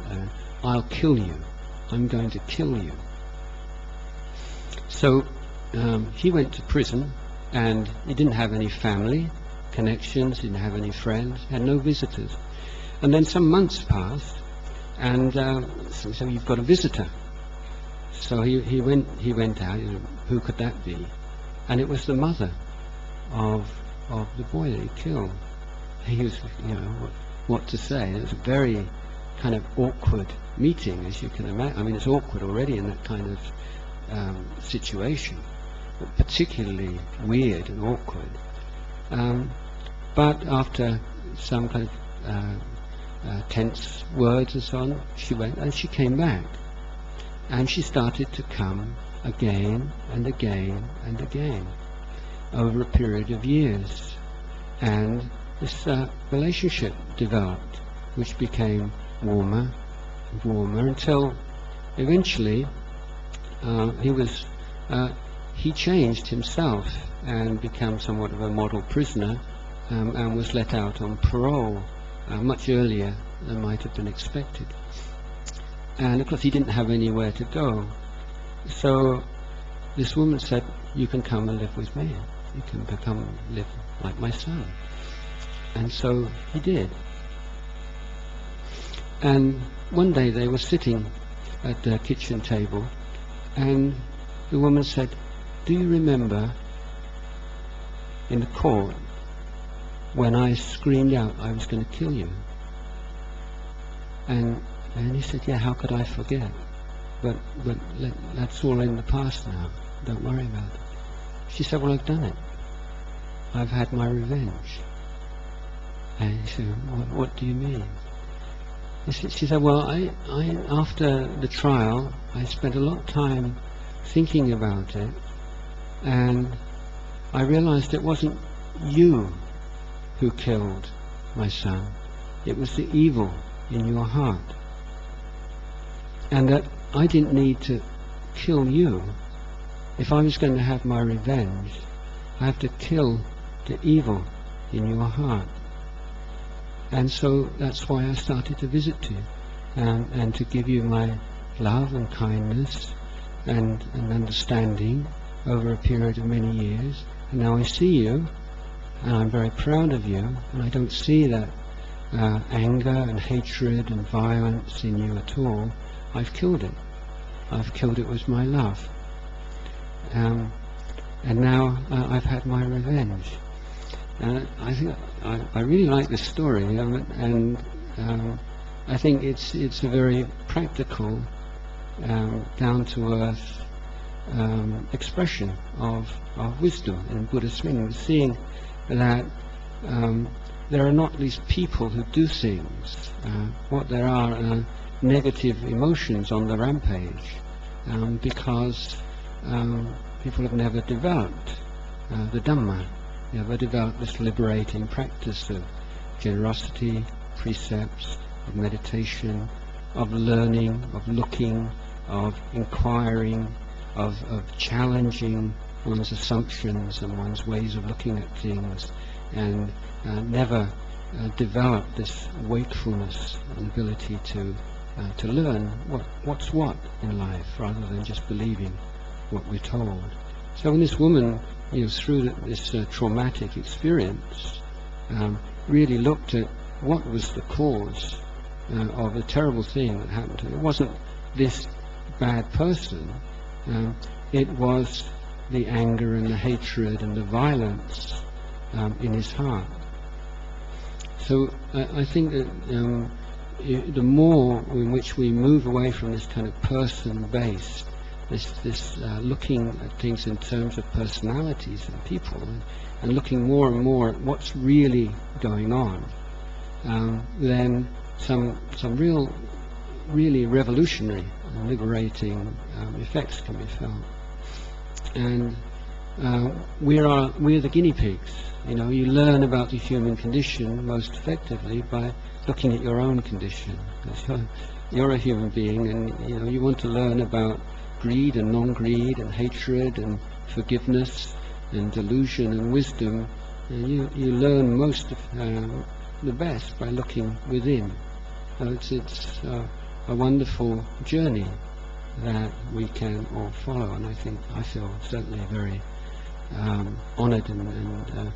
"I'll kill you! I'm going to kill you!" So he went to prison, and he didn't have any family connections, didn't have any friends, had no visitors. And then some months passed, and so you've got a visitor. So he went out. Who could that be? And it was the mother of the boy that he killed. He was, what to say. It was a very kind of awkward meeting, as you can imagine. I mean, it's awkward already in that kind of situation, but particularly weird and awkward. But after some kind of tense words and so on, she went and she came back, and she started to come again and again and again over a period of years, and this relationship developed, which became warmer and warmer until eventually he changed himself and became somewhat of a model prisoner, and was let out on parole much earlier than might have been expected. And of course he didn't have anywhere to go, so this woman said, "You can come and live with me, you can live like my son." And so he did. And one day they were sitting at the kitchen table, and the woman said, "Do you remember in the court when I screamed out I was going to kill you?" And he said, "Yeah, how could I forget? But that's all in the past now. Don't worry about it." She said, "Well, I've done it. I've had my revenge." And he said, "What do you mean?" She said, "Well, I after the trial, I spent a lot of time thinking about it, and I realized it wasn't you who killed my son. It was the evil in your heart, and that I didn't need to kill you. If I was going to have my revenge, I have to kill the evil in your heart. And so that's why I started to visit you, and to give you my love and kindness and understanding over a period of many years. And now I see you, and I'm very proud of you, and I don't see that anger and hatred and violence in you at all. I've killed it. I've killed it with my love. And now I've had my revenge." I think I really like this story, and I think it's a very practical, down-to-earth expression of wisdom in Buddhist meaning, seeing that there are not these people who do things. What there are negative emotions on the rampage, because people have never developed the Dhamma. Never developed this liberating practice of generosity, precepts, of meditation, of learning, of looking, of inquiring, of challenging one's assumptions and one's ways of looking at things, and never develop this wakefulness and ability to learn what's what in life, rather than just believing what we're told. So when this woman, through this traumatic experience, really looked at what was the cause of the terrible thing that happened to her. It wasn't this bad person, it was the anger and the hatred and the violence in his heart. So I think that the more in which we move away from this kind of person-based, this looking at things in terms of personalities and people, and looking more and more at what's really going on, then some really revolutionary and liberating effects can be felt. And we're the guinea pigs. You learn about the human condition most effectively by looking at your own condition. You're a human being, and you want to learn about greed and non-greed and hatred and forgiveness and delusion and wisdom. You learn most of the best by looking within. So it's a wonderful journey that we can all follow, and I feel certainly very honoured and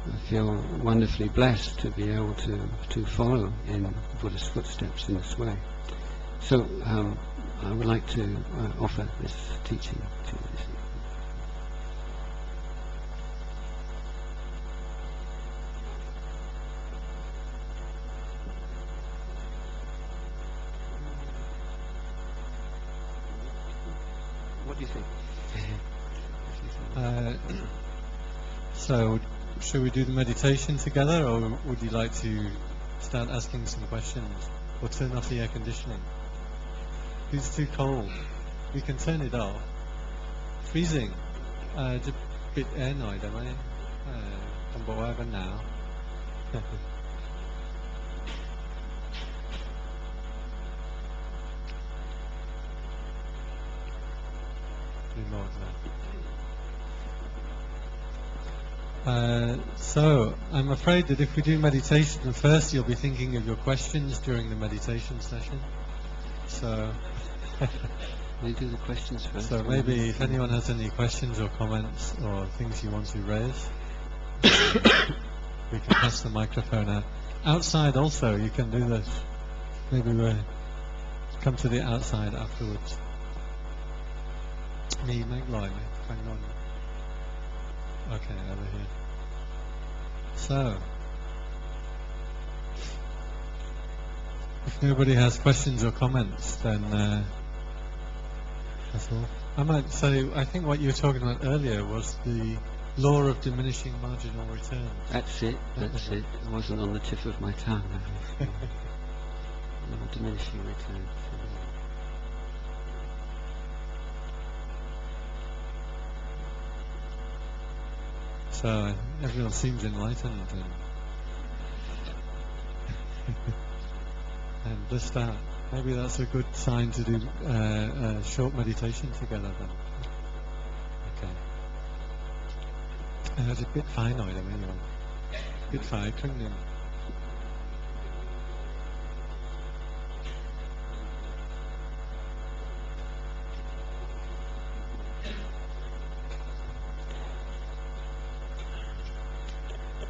I feel wonderfully blessed to be able to follow in Buddha's footsteps in this way. So I would like to offer this teaching to you this evening. What do you think? So, shall we do the meditation together, or would you like to start asking some questions, or turn off the air conditioning? It's too cold. We can turn it off. Freezing. จะปิดแอร์หน่อยได้ไหมผมบอกว่าก็หนาว Remote now. So, I'm afraid that if we do meditation first, you'll be thinking of your questions during the meditation session. So, we do the questions first. So maybe if anyone has any questions or comments or things you want to raise, we can pass the microphone out. Outside also, you can do this. Maybe we'll come to the outside afterwards. Me, make light, hang on. Okay, over here. So, if nobody has questions or comments, then that's all. I might say, I think what you were talking about earlier was the law of diminishing marginal returns. That's it. It wasn't on the tip of my tongue. Diminishing returns. So everyone seems enlightened, and let's start. Maybe that's a good sign to do a short meditation together then. Okay. It's a bit fine, I mean, a bit fine, couldn't you?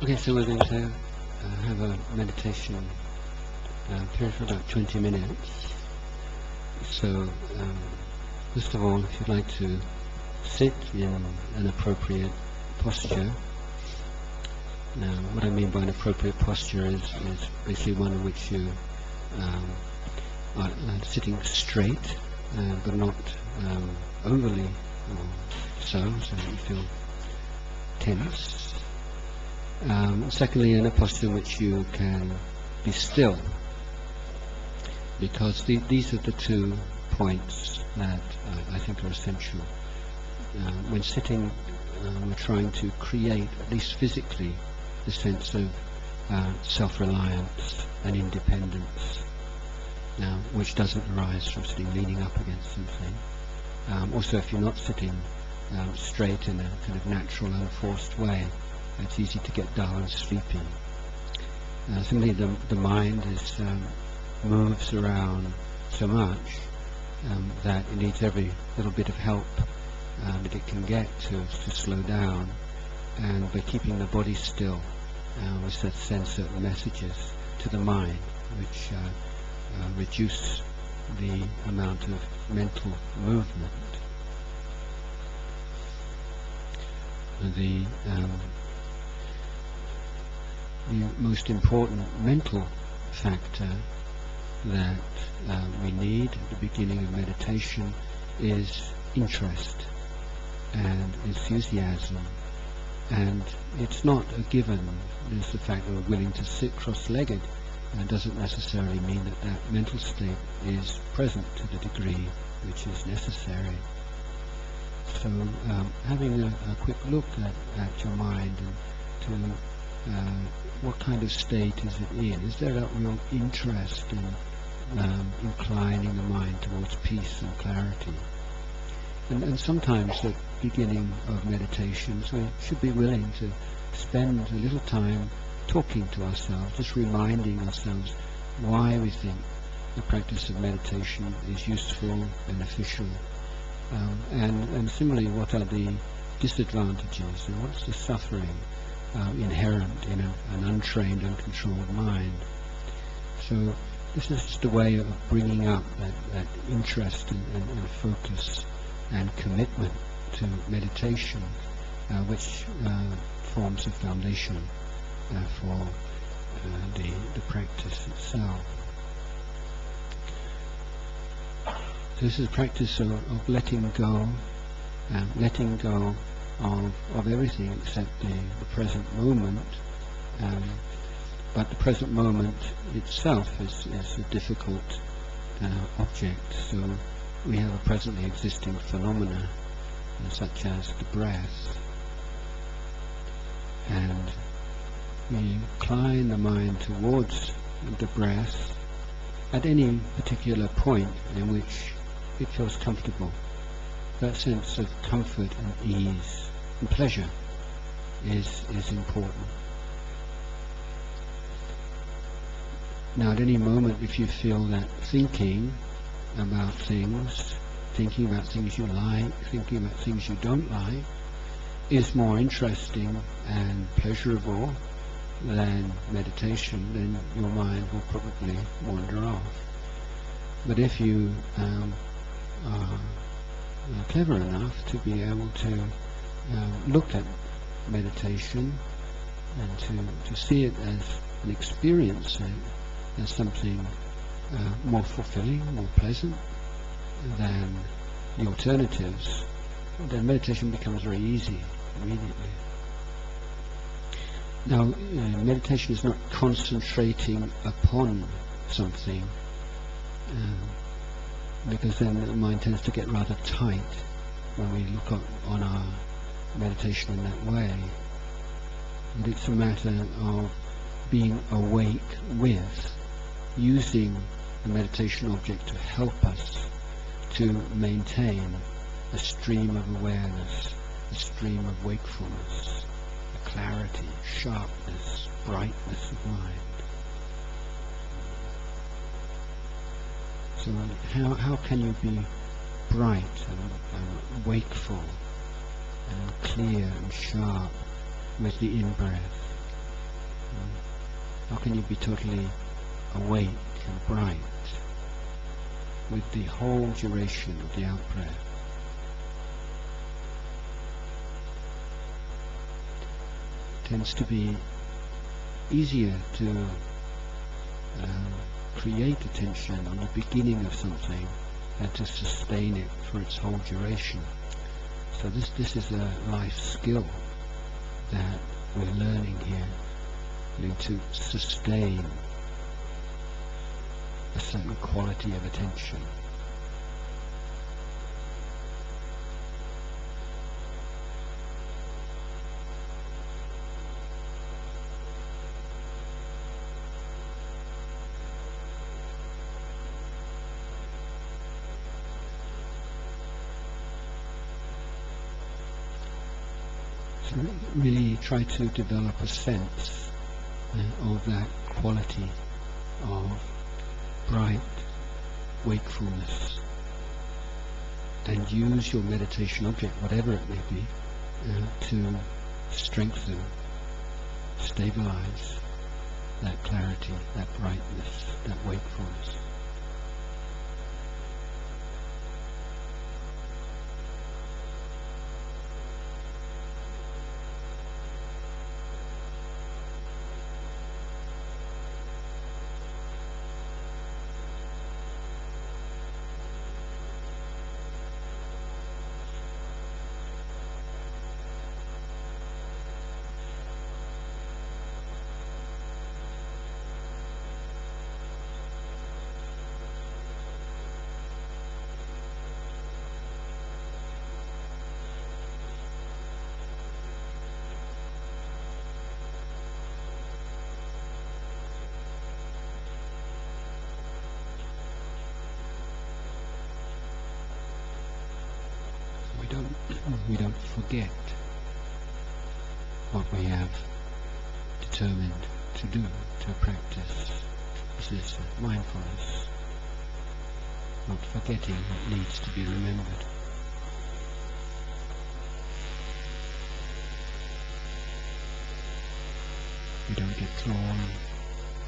Okay, so we're going to have a meditation period for about 20 minutes. So, first of all, if you'd like to sit in an appropriate posture. Now, what I mean by an appropriate posture is basically one in which you are sitting straight, but not overly so that you feel tense. Secondly, in a posture in which you can be still, because these are the 2 points that I think are essential. When sitting, we're trying to create, at least physically, the sense of self-reliance and independence. which doesn't arise from sitting leaning up against something. Also, if you're not sitting straight in a kind of natural, unforced way, it's easy to get dull and sleepy. Simply the mind moves around so much that it needs every little bit of help that it can get to slow down, and by keeping the body still, we send certain messages to the mind which reduce the amount of mental movement. The most important mental factor that we need at the beginning of meditation is interest and enthusiasm, and it's not a given. There's the fact that we're willing to sit cross-legged doesn't necessarily mean that mental state is present to the degree which is necessary. So having a quick look at your mind and to what kind of state is it in? Is there a real interest in inclining the mind towards peace and clarity? And sometimes at the beginning of meditations we should be willing to spend a little time talking to ourselves, just reminding ourselves why we think the practice of meditation is useful, beneficial, and similarly, what are the disadvantages and what's the suffering inherent in an untrained, uncontrolled mind. So this is just a way of bringing up that interest and focus and commitment to meditation, which forms a foundation for the practice itself. So this is a practice of letting go of everything except the present moment. But the present moment itself is a difficult object. So we have a presently existing phenomena such as the breath, and we incline the mind towards the breath at any particular point in which it feels comfortable. That sense of comfort and ease and pleasure is important. Now at any moment, if you feel that thinking about things you like, thinking about things you don't like, is more interesting and pleasurable than meditation, then your mind will probably wander off. But if you are clever enough to be able to look at meditation and to see it as and experience it as something more fulfilling, more pleasant than the alternatives, then meditation becomes very easy immediately. Now, meditation is not concentrating upon something, because then the mind tends to get rather tight when we look on our meditation in that way. And it's a matter of being awake with, using the meditation object to help us to maintain a stream of awareness, a stream of wakefulness, a clarity, sharpness, brightness of mind. So how can you be bright and wakeful and clear and sharp with the in-breath? How can you be totally awake and bright with the whole duration of the out-breath? It tends to be easier to create attention on the beginning of something than to sustain it for its whole duration. So this is a life skill that we're learning here, to sustain a certain quality of attention. to really try to develop a sense of that quality of bright wakefulness, and use your meditation object, whatever it may be, to strengthen, stabilize that clarity, that brightness, that wakefulness. We don't forget what we have determined to do, to practice. This is mindfulness, not forgetting what needs to be remembered. We don't get drawn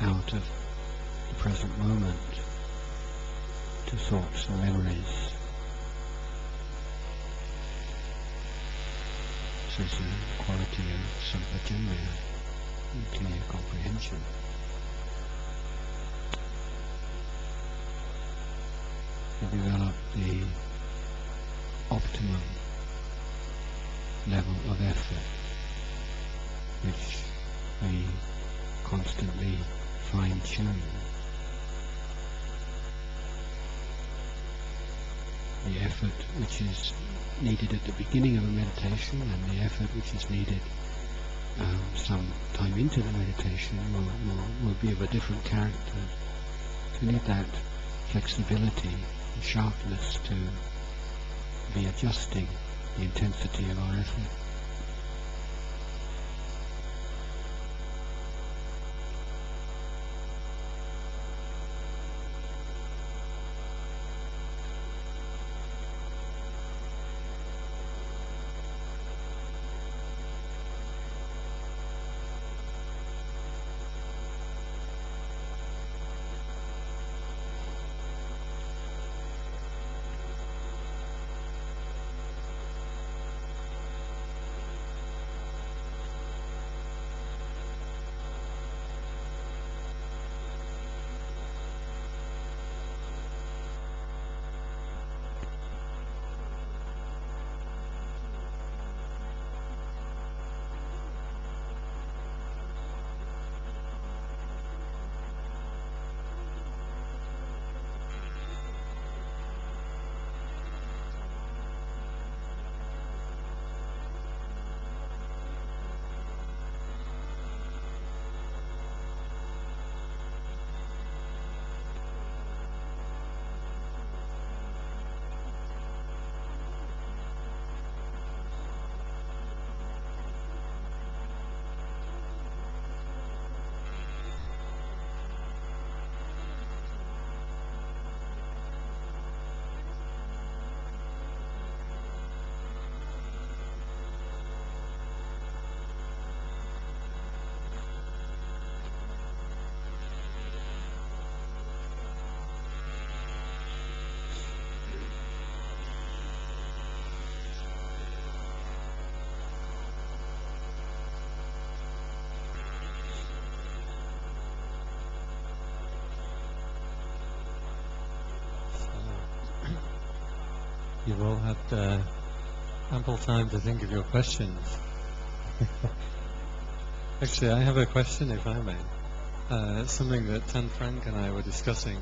out of the present moment to thoughts and memories. This is the quality of sampajanya, clear comprehension. We develop the optimum level of effort, which we constantly fine-tune. The effort which is needed at the beginning of a meditation and the effort which is needed some time into the meditation will be of a different character. We need that flexibility and sharpness to be adjusting the intensity of our effort. You've all had ample time to think of your questions. Actually, I have a question, if I may. Something that Tan Frank and I were discussing,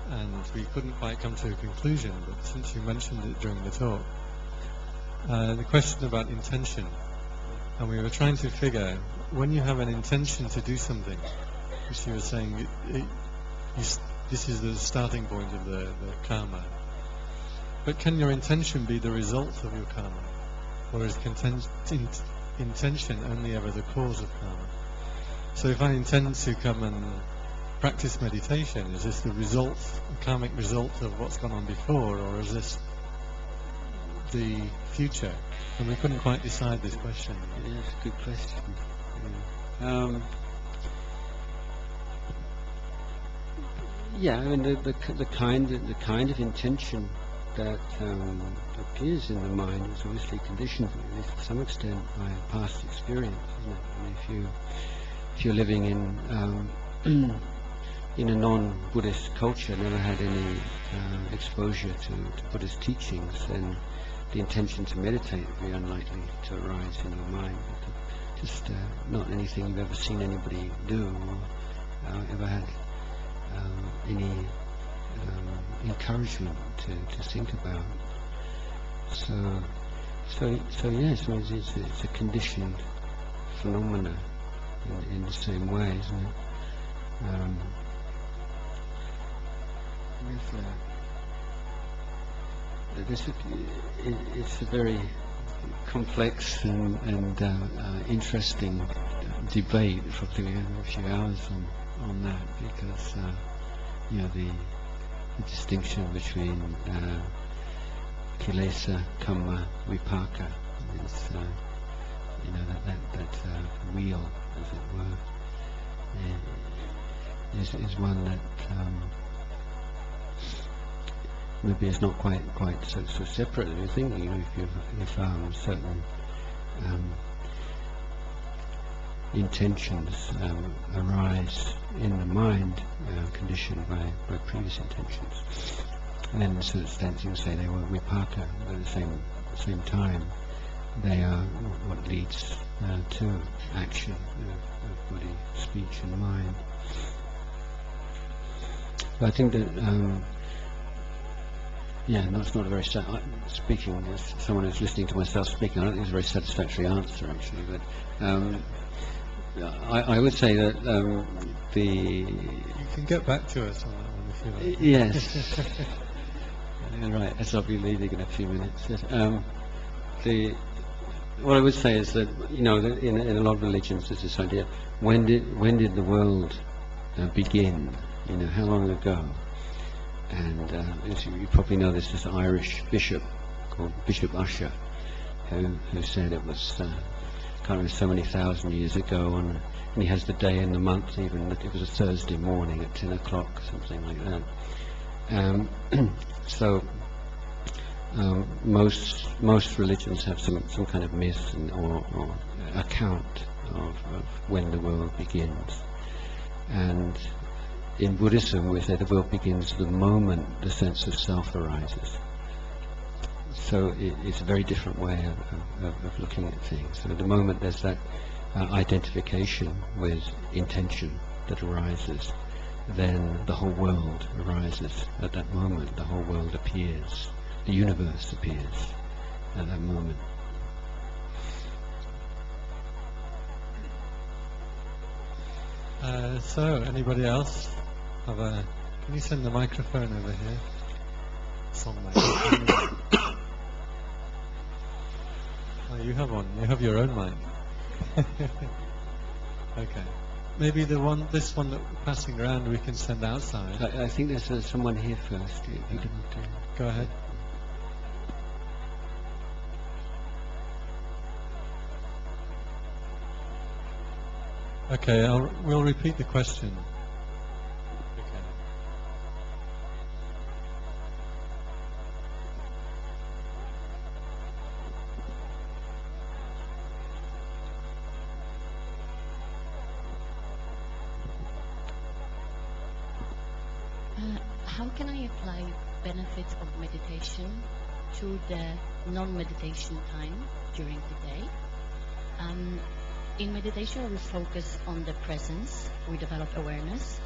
and we couldn't quite come to a conclusion, but since you mentioned it during the talk, the question about intention. And we were trying to figure, when you have an intention to do something, which you were saying, this is the starting point of the karma. But can your intention be the result of your karma? Or is intention only ever the cause of karma? So if I intend to come and practice meditation, is this the result, the karmic result of what's gone on before, or is this the future? And we couldn't quite decide this question. Yeah, that's a good question. Yeah, I mean the kind of intention that appears in the mind is obviously conditioned, at least to some extent, by past experience, isn't it? I mean, if you're living in a non-Buddhist culture, never had any exposure to Buddhist teachings, then the intention to meditate would be unlikely to arise in your mind. Just not anything you've ever seen anybody do, or ever had any encouragement to think about. So yes, I mean, it's a conditioned phenomena in the same way, isn't it? It's a very complex and interesting debate. Probably a few hours on that, because the distinction between kilesa, kamma, vipaka is that wheel, as it were, is one that maybe it's not quite so separate as you're thinking. If certain intentions arise in the mind, conditioned by previous intentions, and then in a certain sense you can say they were vipaka, but at the same time they are what leads to action of body, speech and mind. But I think that it's not a very speaking as someone who's listening to myself speaking, I don't think it's a very satisfactory answer actually, but I would say that you can get back to us on that one if you like. Yes. Right, as I'll be leaving in a few minutes. What I would say is that in a lot of religions there's this idea: when did the world begin? How long ago? And as you probably know, there's this Irish bishop called Bishop Ussher who said it was kind of so many thousand years ago, and he has the day and the month, even it was a Thursday morning at 10 o'clock, something like that. So most religions have some kind of myth or account of when the world begins. And in Buddhism we say the world begins the moment the sense of self arises. So it's a very different way of looking at things. So the moment there's that identification with intention that arises, then the whole world arises at that moment. The whole world appears. The universe appears at that moment. So, anybody else? Can you send the microphone over here? Song microphone. Oh, you have one. You have your own mic. Okay. Maybe this one that we're passing around, we can send outside. I think there's someone here first. You didn't. Go ahead. Okay, we'll repeat the question. How can I apply benefits of meditation to the non-meditation time during the day? In meditation we focus on the presence, we develop awareness,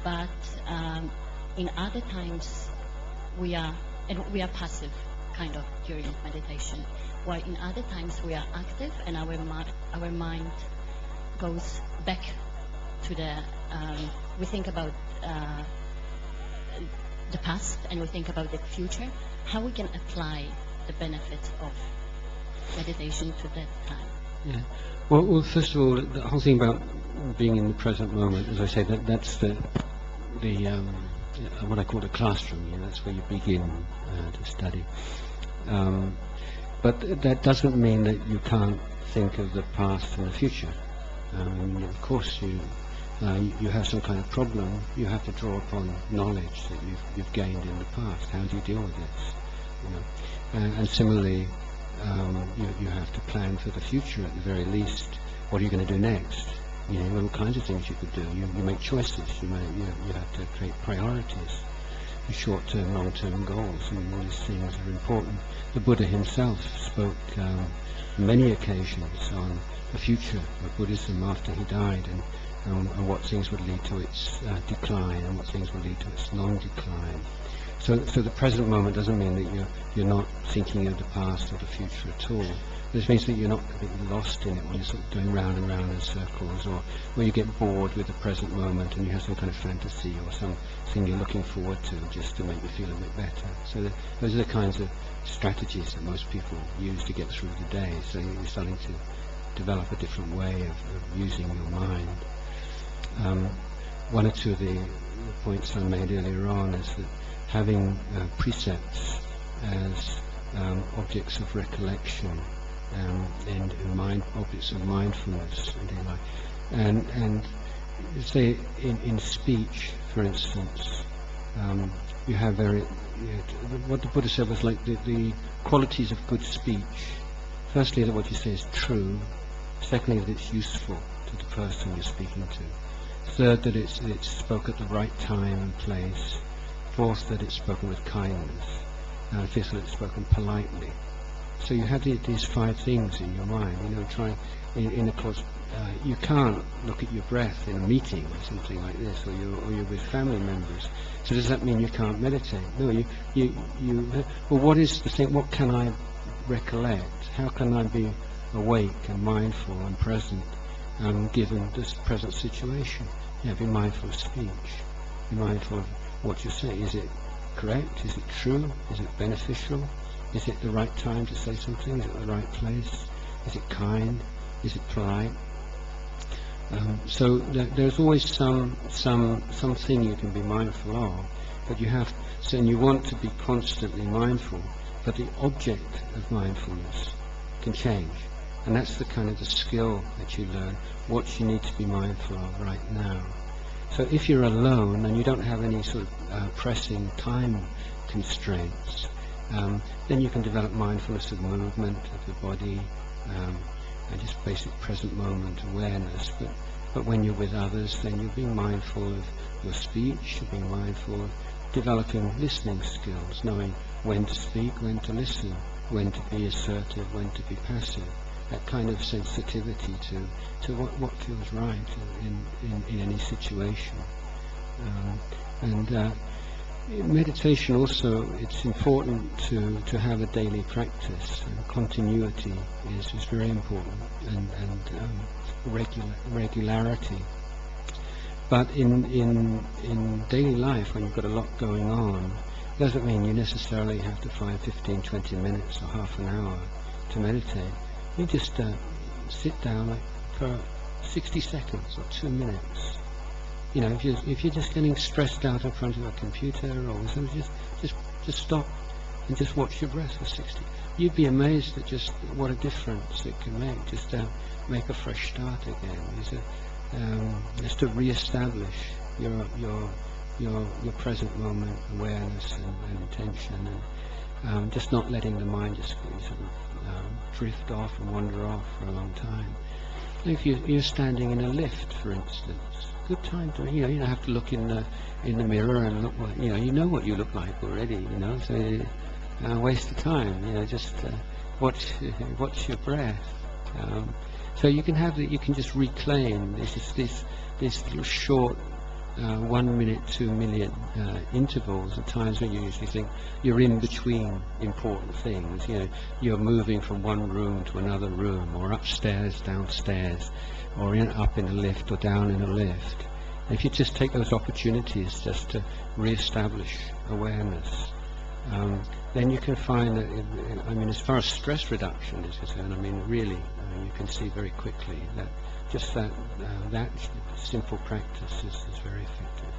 but in other times we are passive kind of during meditation, while in other times we are active and our mind goes back to we think about the past and we think about the future. How we can apply the benefits of meditation to that time? Yeah. Well, first of all, the whole thing about being in the present moment, as I say, that's the what I call the classroom. You know, that's where you begin to study. But that doesn't mean that you can't think of the past and the future. I mean, of course, you have some kind of problem. You have to draw upon knowledge that you've gained in the past. How do you deal with this? You know, and similarly, you have to plan for the future at the very least. What are you going to do next? You know, all kinds of things you could do. You make choices. You have to create priorities, short-term, long-term goals. I mean, all these things are important. The Buddha himself spoke many occasions on the future of Buddhism after he died, and what things would lead to its decline and what things would lead to its non-decline. So the present moment doesn't mean that you're not thinking of the past or the future at all. This means that you're not getting lost in it when you're sort of going round and round in circles, or when you get bored with the present moment and you have some kind of fantasy or something you're looking forward to just to make you feel a bit better. So those are the kinds of strategies that most people use to get through the day. So you're starting to develop a different way of using your mind. One or two of the points I made earlier on is that having precepts as objects of recollection and objects of mindfulness in daily life, and say in speech, for instance, you have what the Buddha said was like the qualities of good speech. Firstly, that what you say is true. Secondly, that it's useful to the person you're speaking to. Third, that it's spoken at the right time and place. Fourth, that it's spoken with kindness. And fifth, that it's spoken politely. So you have these 5 things in your mind. You know, try in a course. You can't look at your breath in a meeting or something like this, or you're with family members. So does that mean you can't meditate? No. Well, what is the thing? What can I recollect? How can I be awake and mindful and present, given this present situation? Yeah, be mindful of speech. Be mindful of what you say. Is it correct? Is it true? Is it beneficial? Is it the right time to say something? Is it the right place? Is it kind? Is it polite? So there's always something you can be mindful of, but and you want to be constantly mindful, but the object of mindfulness can change, and that's the kind of the skill that you learn, what you need to be mindful of right now. So if you're alone and you don't have any sort of pressing time constraints, then you can develop mindfulness of movement of the body, and just basic present moment awareness. But when you're with others, then you're being mindful of your speech, you're being mindful of developing listening skills, knowing when to speak, when to listen, when to be assertive, when to be passive. That kind of sensitivity to what feels right in any situation. Meditation also, it's important to have a daily practice, and continuity is very important, and regularity. But in daily life, when you've got a lot going on, it doesn't mean you necessarily have to find 15, 20 minutes or half an hour to meditate. You just sit down for 60 seconds or 2 minutes. You know, if you're just getting stressed out in front of a computer or something, just stop and just watch your breath for 60. You'd be amazed at just what a difference it can make. Just to make a fresh start again. Just to re-establish your present moment awareness and attention, and just not letting the mind just sort of drift off and wander off for a long time. If you're standing in a lift, for instance, good time to you don't have to look in the mirror and look what you know what you look like already. So waste of time. Just watch your breath. So you can just reclaim this little short 1 minute, 2 minute intervals at times when you usually think you're in between important things. You're moving from one room to another room, or upstairs, downstairs, or up in a lift or down in a lift. If you just take those opportunities just to re-establish awareness, then you can find that, I mean, as far as stress reduction is concerned, I mean, really, you can see very quickly that just that simple practice is very effective.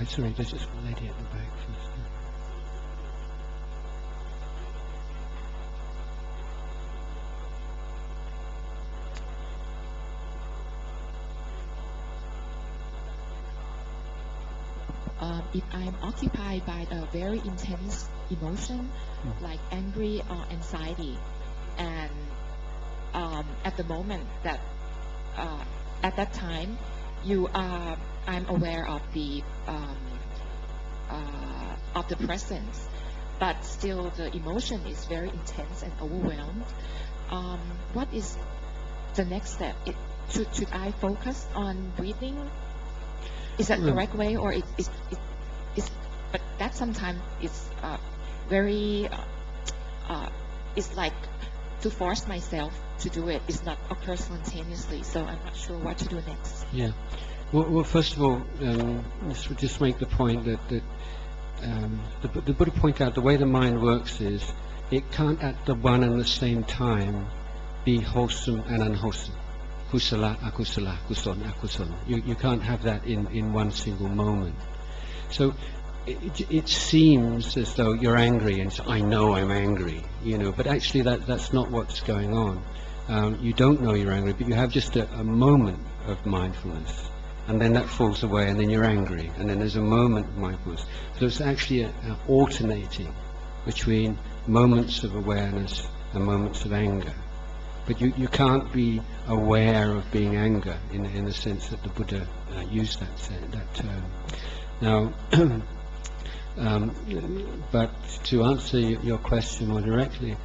Sorry, there's just one lady at the back first. If I'm occupied by a very intense emotion, like angry or anxiety, and at the moment that at that time I'm aware of the presence, but still the emotion is very intense and overwhelmed. What is the next step? Should I focus on breathing? Is that the correct way, or it's but that sometimes is very it's like to force myself to do it. It's not occur spontaneously, so I'm not sure what to do next. Yeah. Well, first of all, this would just make the point that the Buddha pointed out the way the mind works is it can't at the one and the same time be wholesome and unwholesome. Kusala, akusala, kuson, akuson. You can't have that in one single moment. So it seems as though you're angry and I know I'm angry, but actually that's not what's going on. You don't know you're angry, but you have just a moment of mindfulness, and then that falls away, and then you're angry, and then there's a moment of mindfulness. So it's actually alternating between moments of awareness and moments of anger. But you can't be aware of being anger in the sense that the Buddha used that term. Now, but to answer your question more directly,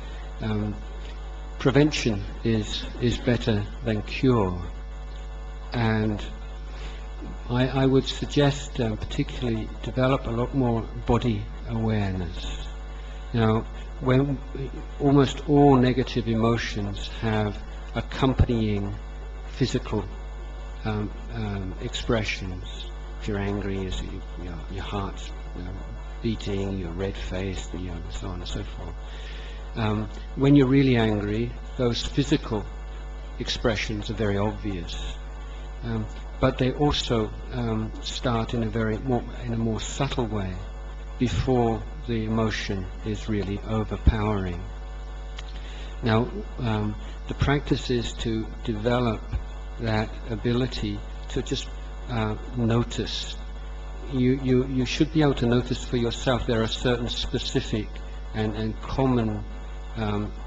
prevention is better than cure, and I would suggest particularly develop a lot more body awareness. Now, when almost all negative emotions have accompanying physical expressions. If you're angry, your heart's beating, you're red-faced, so on and so forth. When you're really angry, those physical expressions are very obvious, but they also start in a more subtle way before the emotion is really overpowering. Now, the practice is to develop that ability to just notice. You should be able to notice for yourself there are certain specific and common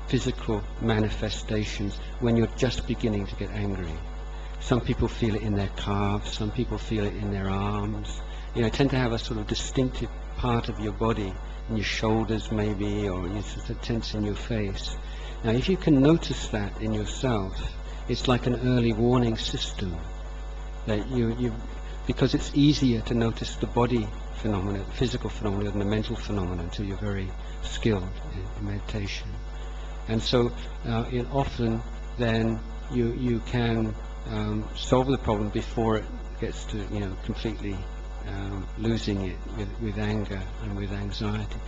physical manifestations when you're just beginning to get angry. Some people feel it in their calves, some people feel it in their arms. Tend to have a sort of distinctive part of your body, in your shoulders maybe, or you sort of tense in your face. Now, if you can notice that in yourself, it's like an early warning system that because it's easier to notice the body phenomena, the physical phenomena, than the mental phenomena until you're very skilled in meditation. And so, often then you can solve the problem before it gets to completely losing it with anger and with anxiety.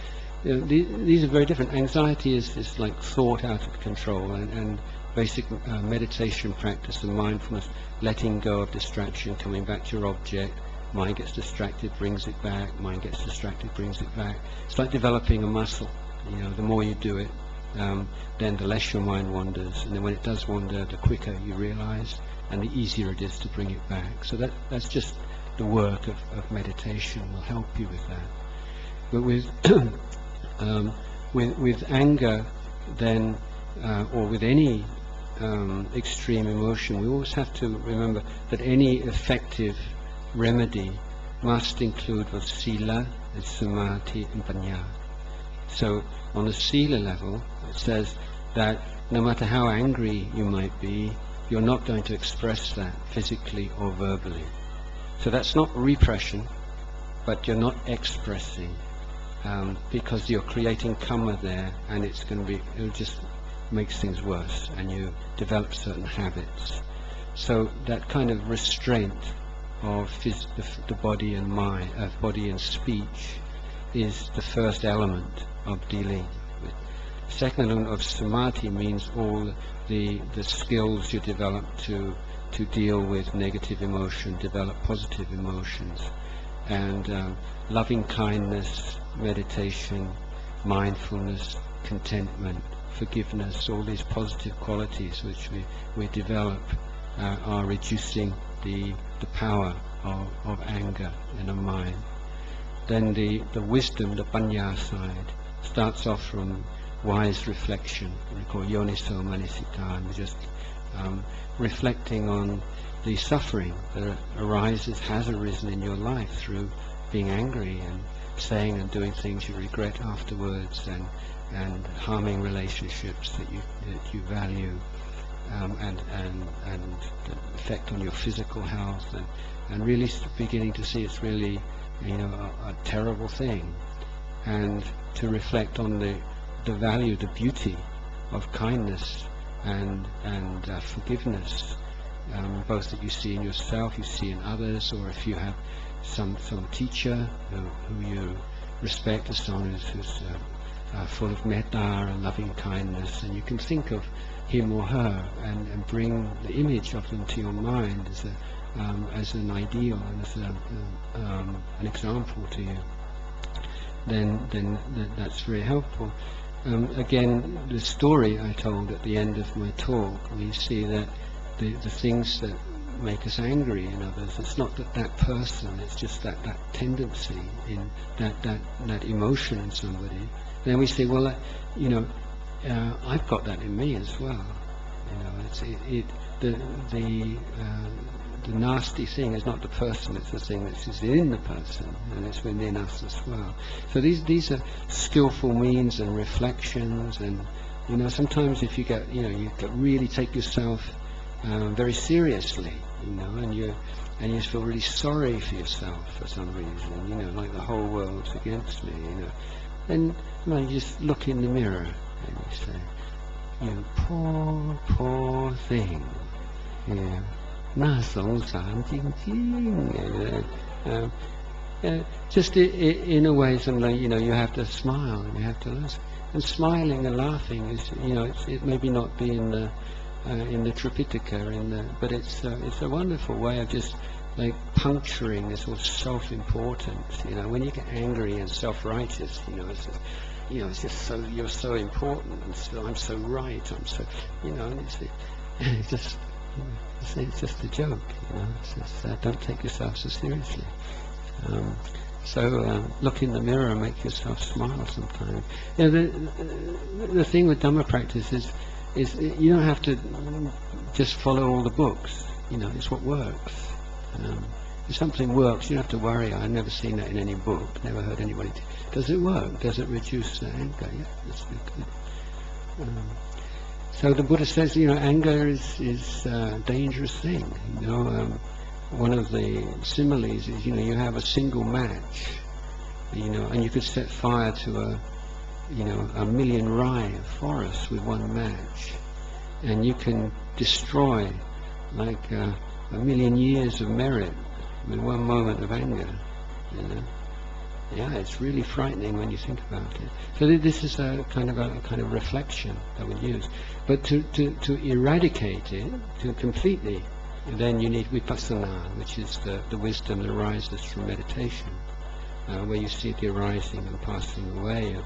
These are very different. Anxiety is like thought out of control, and basic meditation practice and mindfulness, letting go of distraction, coming back to your object. Mind gets distracted, brings it back. Mind gets distracted, brings it back. It's like developing a muscle. The more you do it, then the less your mind wanders, and then when it does wander, the quicker you realize, and the easier it is to bring it back. So that's just the work of meditation will help you with that. But with anger, then, or with any extreme emotion, we always have to remember that any effective remedy must include both sila and samadhi and panya. So on the sila level, it says that no matter how angry you might be, you're not going to express that physically or verbally. So that's not repression, but you're not expressing, because you're creating karma there, and it'll just makes things worse, and you develop certain habits. So that kind of restraint of the body and mind, body and speech, is the first element of dealing with. Second element of samadhi means all the skills you develop to deal with negative emotion, develop positive emotions, and loving kindness, meditation, mindfulness, contentment, forgiveness, all these positive qualities which we develop are reducing the power of anger in our mind. Then the wisdom, the panya side, starts off from wise reflection, we call yoniso manisittana, just reflecting on the suffering that arises, has arisen in your life through being angry and saying and doing things you regret afterwards, and harming relationships that you value, and the effect on your physical health, and really beginning to see it's really, a terrible thing, and to reflect on the value, the beauty of kindness and forgiveness, both that you see in yourself, you see in others, or if you have some teacher who you respect as someone who's full of metta and loving kindness, and you can think of him or her and bring the image of them to your mind as an ideal and as an example to you, then that's very helpful. Again, the story I told at the end of my talk, we see that the things that make us angry in others, it's not that person, it's just that tendency in that emotion in somebody. Then we say, well, I've got that in me as well. The nasty thing is not the person, it's the thing that's in the person, and it's within us as well. So these are skillful means and reflections, and sometimes if you get really take yourself very seriously, and you feel really sorry for yourself for some reason, like the whole world's against me, then you just look in the mirror and you say, poor thing, น่าสงสารจริงๆ just in a way, you have to smile and you have to listen. And smiling and laughing is, it maybe not be in the Tripitaka, but it's a wonderful way of just like puncturing this whole self-importance. When you get angry and self-righteous, it's just so you're so important, and so I'm so right, I'm so, it's just. It's just a joke, It's just, don't take yourself so seriously. So look in the mirror and make yourself smile sometimes. The thing with Dhamma practice is you don't have to just follow all the books. It's what works. If something works, you don't have to worry. I've never seen that in any book. Never heard anybody. Does it work? Does it reduce the anger? Yeah, it's good. So the Buddha says, anger is a dangerous thing. One of the similes is, you have a single match, and you could set fire to a million rai forest with one match, and you can destroy like a million years of merit with one moment of anger. Yeah, it's really frightening when you think about it. So this is a kind of reflection that we use. But to eradicate it, to completely, then you need vipassana, which is the wisdom that arises from meditation, where you see the arising and passing away of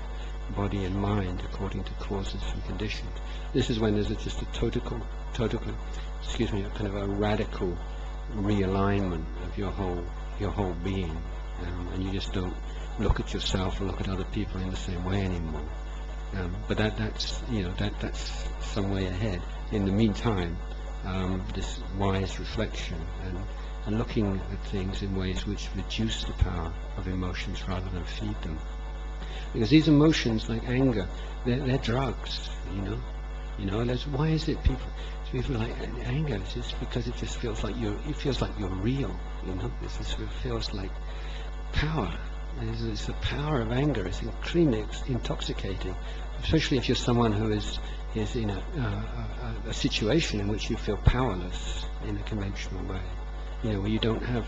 body and mind according to causes and conditions. This is when there's just a total, a kind of a radical realignment of your whole being. And you just don't look at yourself or look at other people in the same way anymore. But that's some way ahead. In the meantime, this wise reflection and looking at things in ways which reduce the power of emotions rather than feed them. Because these emotions, like anger, they're drugs. Why is it people like anger? It's just because it just feels like you're real. It feels like power. It's the power of anger. It's extremely intoxicating, especially if you're someone who is in a situation in which you feel powerless in a conventional way. Where you don't have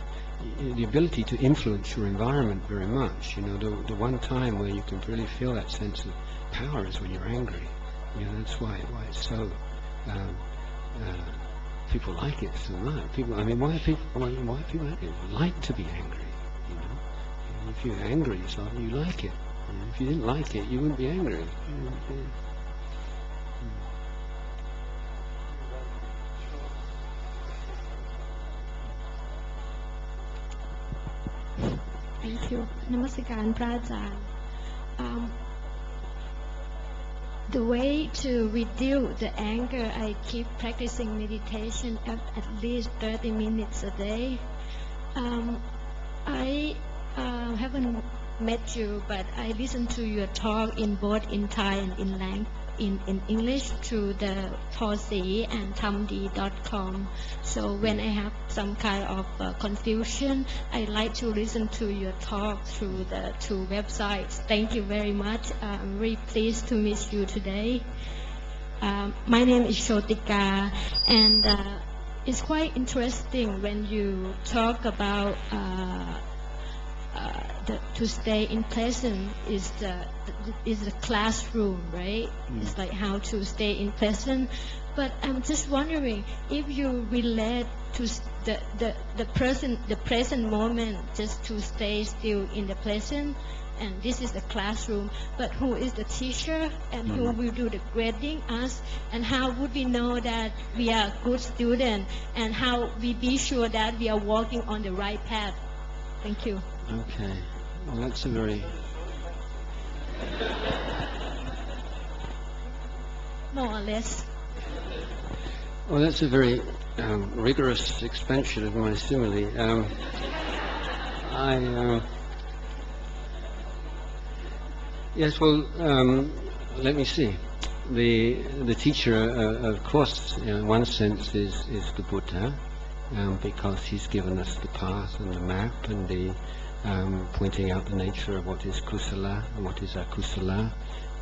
the ability to influence your environment very much. You know, the one time where you can really feel that sense of power is when you're angry. You know, that's why it's so. People like it so much. Why people like to be angry? You know, and if you're angry, you like it. You know, if you didn't like it, you wouldn't be angry. Thank you. นมัสการพระอาจารย์ The way to reduce the anger, I keep practicing meditation at least 30 minutes a day. I haven't met you, but I listen to your talk in both in Thai and in English through the Thorsi and Thamdi.com. So when I have some kind of confusion, I like to listen to your talk through the two websites. Thank you very much. I'm very pleased to meet you today. My name is Shotika, and it's quite interesting when you talk about to stay in present is the classroom, right? It's like how to stay in present. But I'm just wondering if you relate to the present moment, just to stay still in the present, and this is the classroom. But who is the teacher, and who will do the grading us, and how would we know that we are a good student, and how we be sure that we are walking on the right path? Thank you. Okay. Well, that's a very... More or less. Well, that's a very rigorous expansion of my simile. Yes, well, let me see. The teacher, of course, in one sense, is the Buddha, because he's given us the path and the map and the pointing out the nature of what is kusala and what is akusala,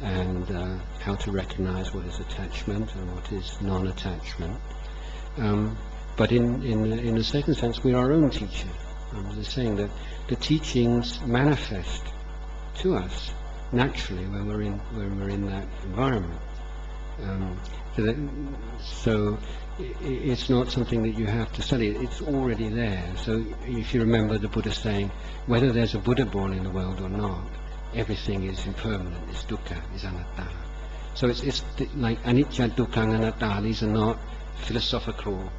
and how to recognize what is attachment and what is non-attachment. But in a second sense, we're our own teacher. They're saying that the teachings manifest to us naturally when we're in that environment. So it's not something that you have to study. It's already there. So if you remember the Buddha saying, whether there's a Buddha born in the world or not, everything is impermanent, is dukkha, is anatta. So it's like anicca, dukkha, anatta. These are not philosophical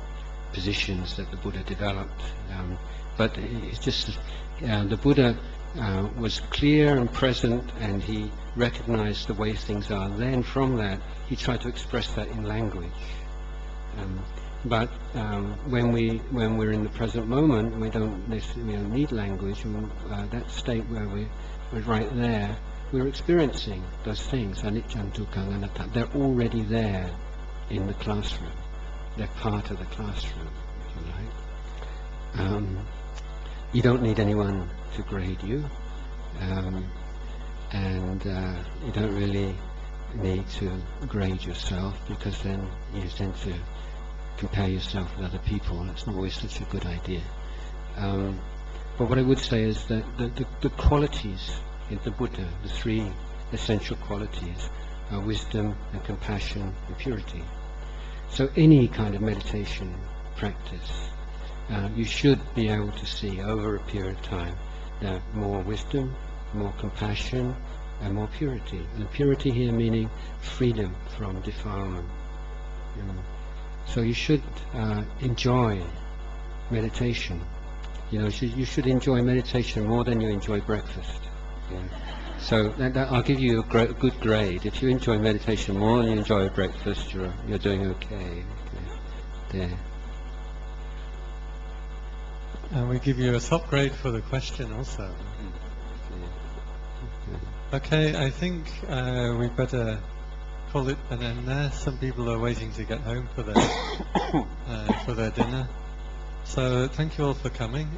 positions that the Buddha developed. But it's just the Buddha was clear and present, and he recognized the way things are. Then from that, he tried to express that in language. But when we're in the present moment, we don't need language. And that state where we're right there, we're experiencing those things. Anicca, dukkha, anatta. They're already there in the classroom. They're part of the classroom, if you like. You don't need anyone to grade you, and you don't really need to grade yourself, because then you tend to compare yourself with other people, and it's not always such a good idea. But what I would say is that the qualities in the Buddha, the three essential qualities, are wisdom and compassion and purity. So any kind of meditation practice, you should be able to see over a period of time more wisdom, more compassion, and more purity. And purity here meaning freedom from defilement. So you should enjoy meditation. You should enjoy meditation more than you enjoy breakfast. So I'll give you a good grade. If you enjoy meditation more than you enjoy breakfast, you're doing okay. There. And we give you a top grade for the question also. Okay, I think we better call it an end there. Some people are waiting to get home for their dinner. So thank you all for coming.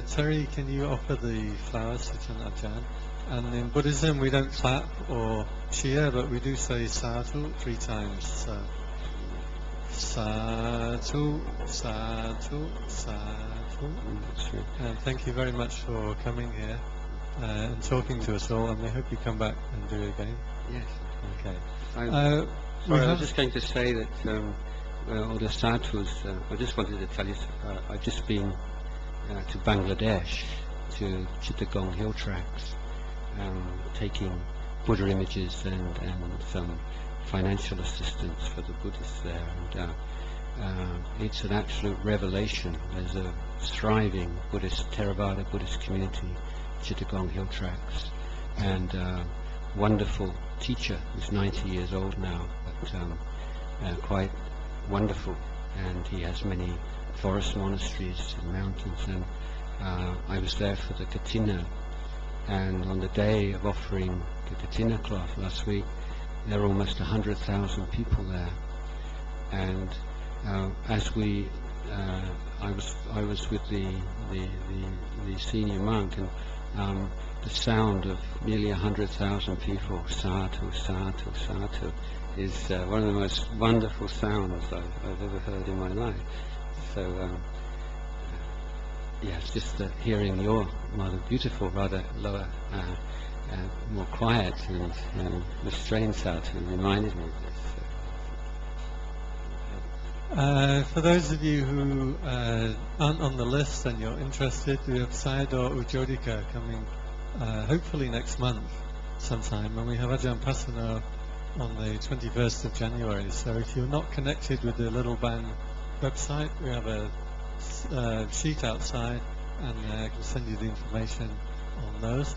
Terry, can you offer the flowers to Chan Ajahn? And in Buddhism we don't clap or cheer, but we do say sadhu 3 times. So Sadhu, sadhu, sadhu. And thank you very much for coming here and talking to us all, and we hope you come back and do it again. Yes. Okay. Sorry, I was just going to say that all the sadhus, I just wanted to tell you, I've just been to Bangladesh, to Chittagong hill tracks, taking Buddha images and some financial assistance for the Buddhists there, and it's an absolute revelation. There's a thriving Buddhist Theravada Buddhist community, Chittagong hill tracks, and wonderful teacher who's 90 years old now, but quite wonderful, and he has many forest monasteries and mountains, and I was there for the Katina, and on the day of offering the Katina cloth last week, there were almost 100,000 people there, and as we I was with the senior monk, and the sound of nearly 100,000 people, sadhu, sadhu, sadhu, is one of the most wonderful sounds I've ever heard in my life. So yes, just hearing your rather beautiful, rather lower, more quiet and restrained sadhu reminded me of this. For those of you who aren't on the list and you're interested, we have Sayadaw Ujjodika coming hopefully next month sometime, and we have Ajahn Pasano on the 21st of January. So if you're not connected with the Little Bang website, we have a sheet outside, and I can send you the information on those.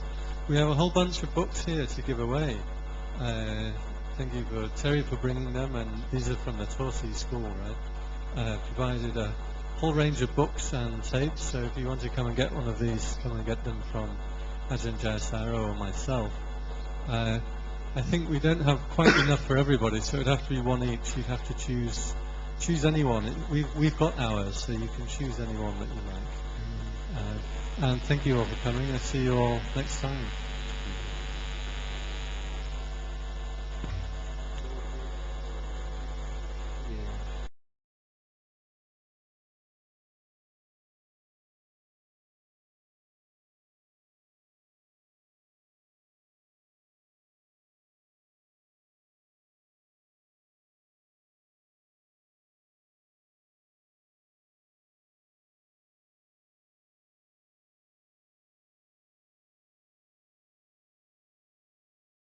We have a whole bunch of books here to give away. Thank you for Terry for bringing them, and these are from the Torsi school, right? Provided a whole range of books and tapes, so if you want to come and get one of these, come and get them from Ajahn Jayasaro or myself. I think we don't have quite enough for everybody, so it'd have to be one each. You'd have to choose anyone. We've got ours, so you can choose anyone that you like. And thank you all for coming. I'll see you all next time.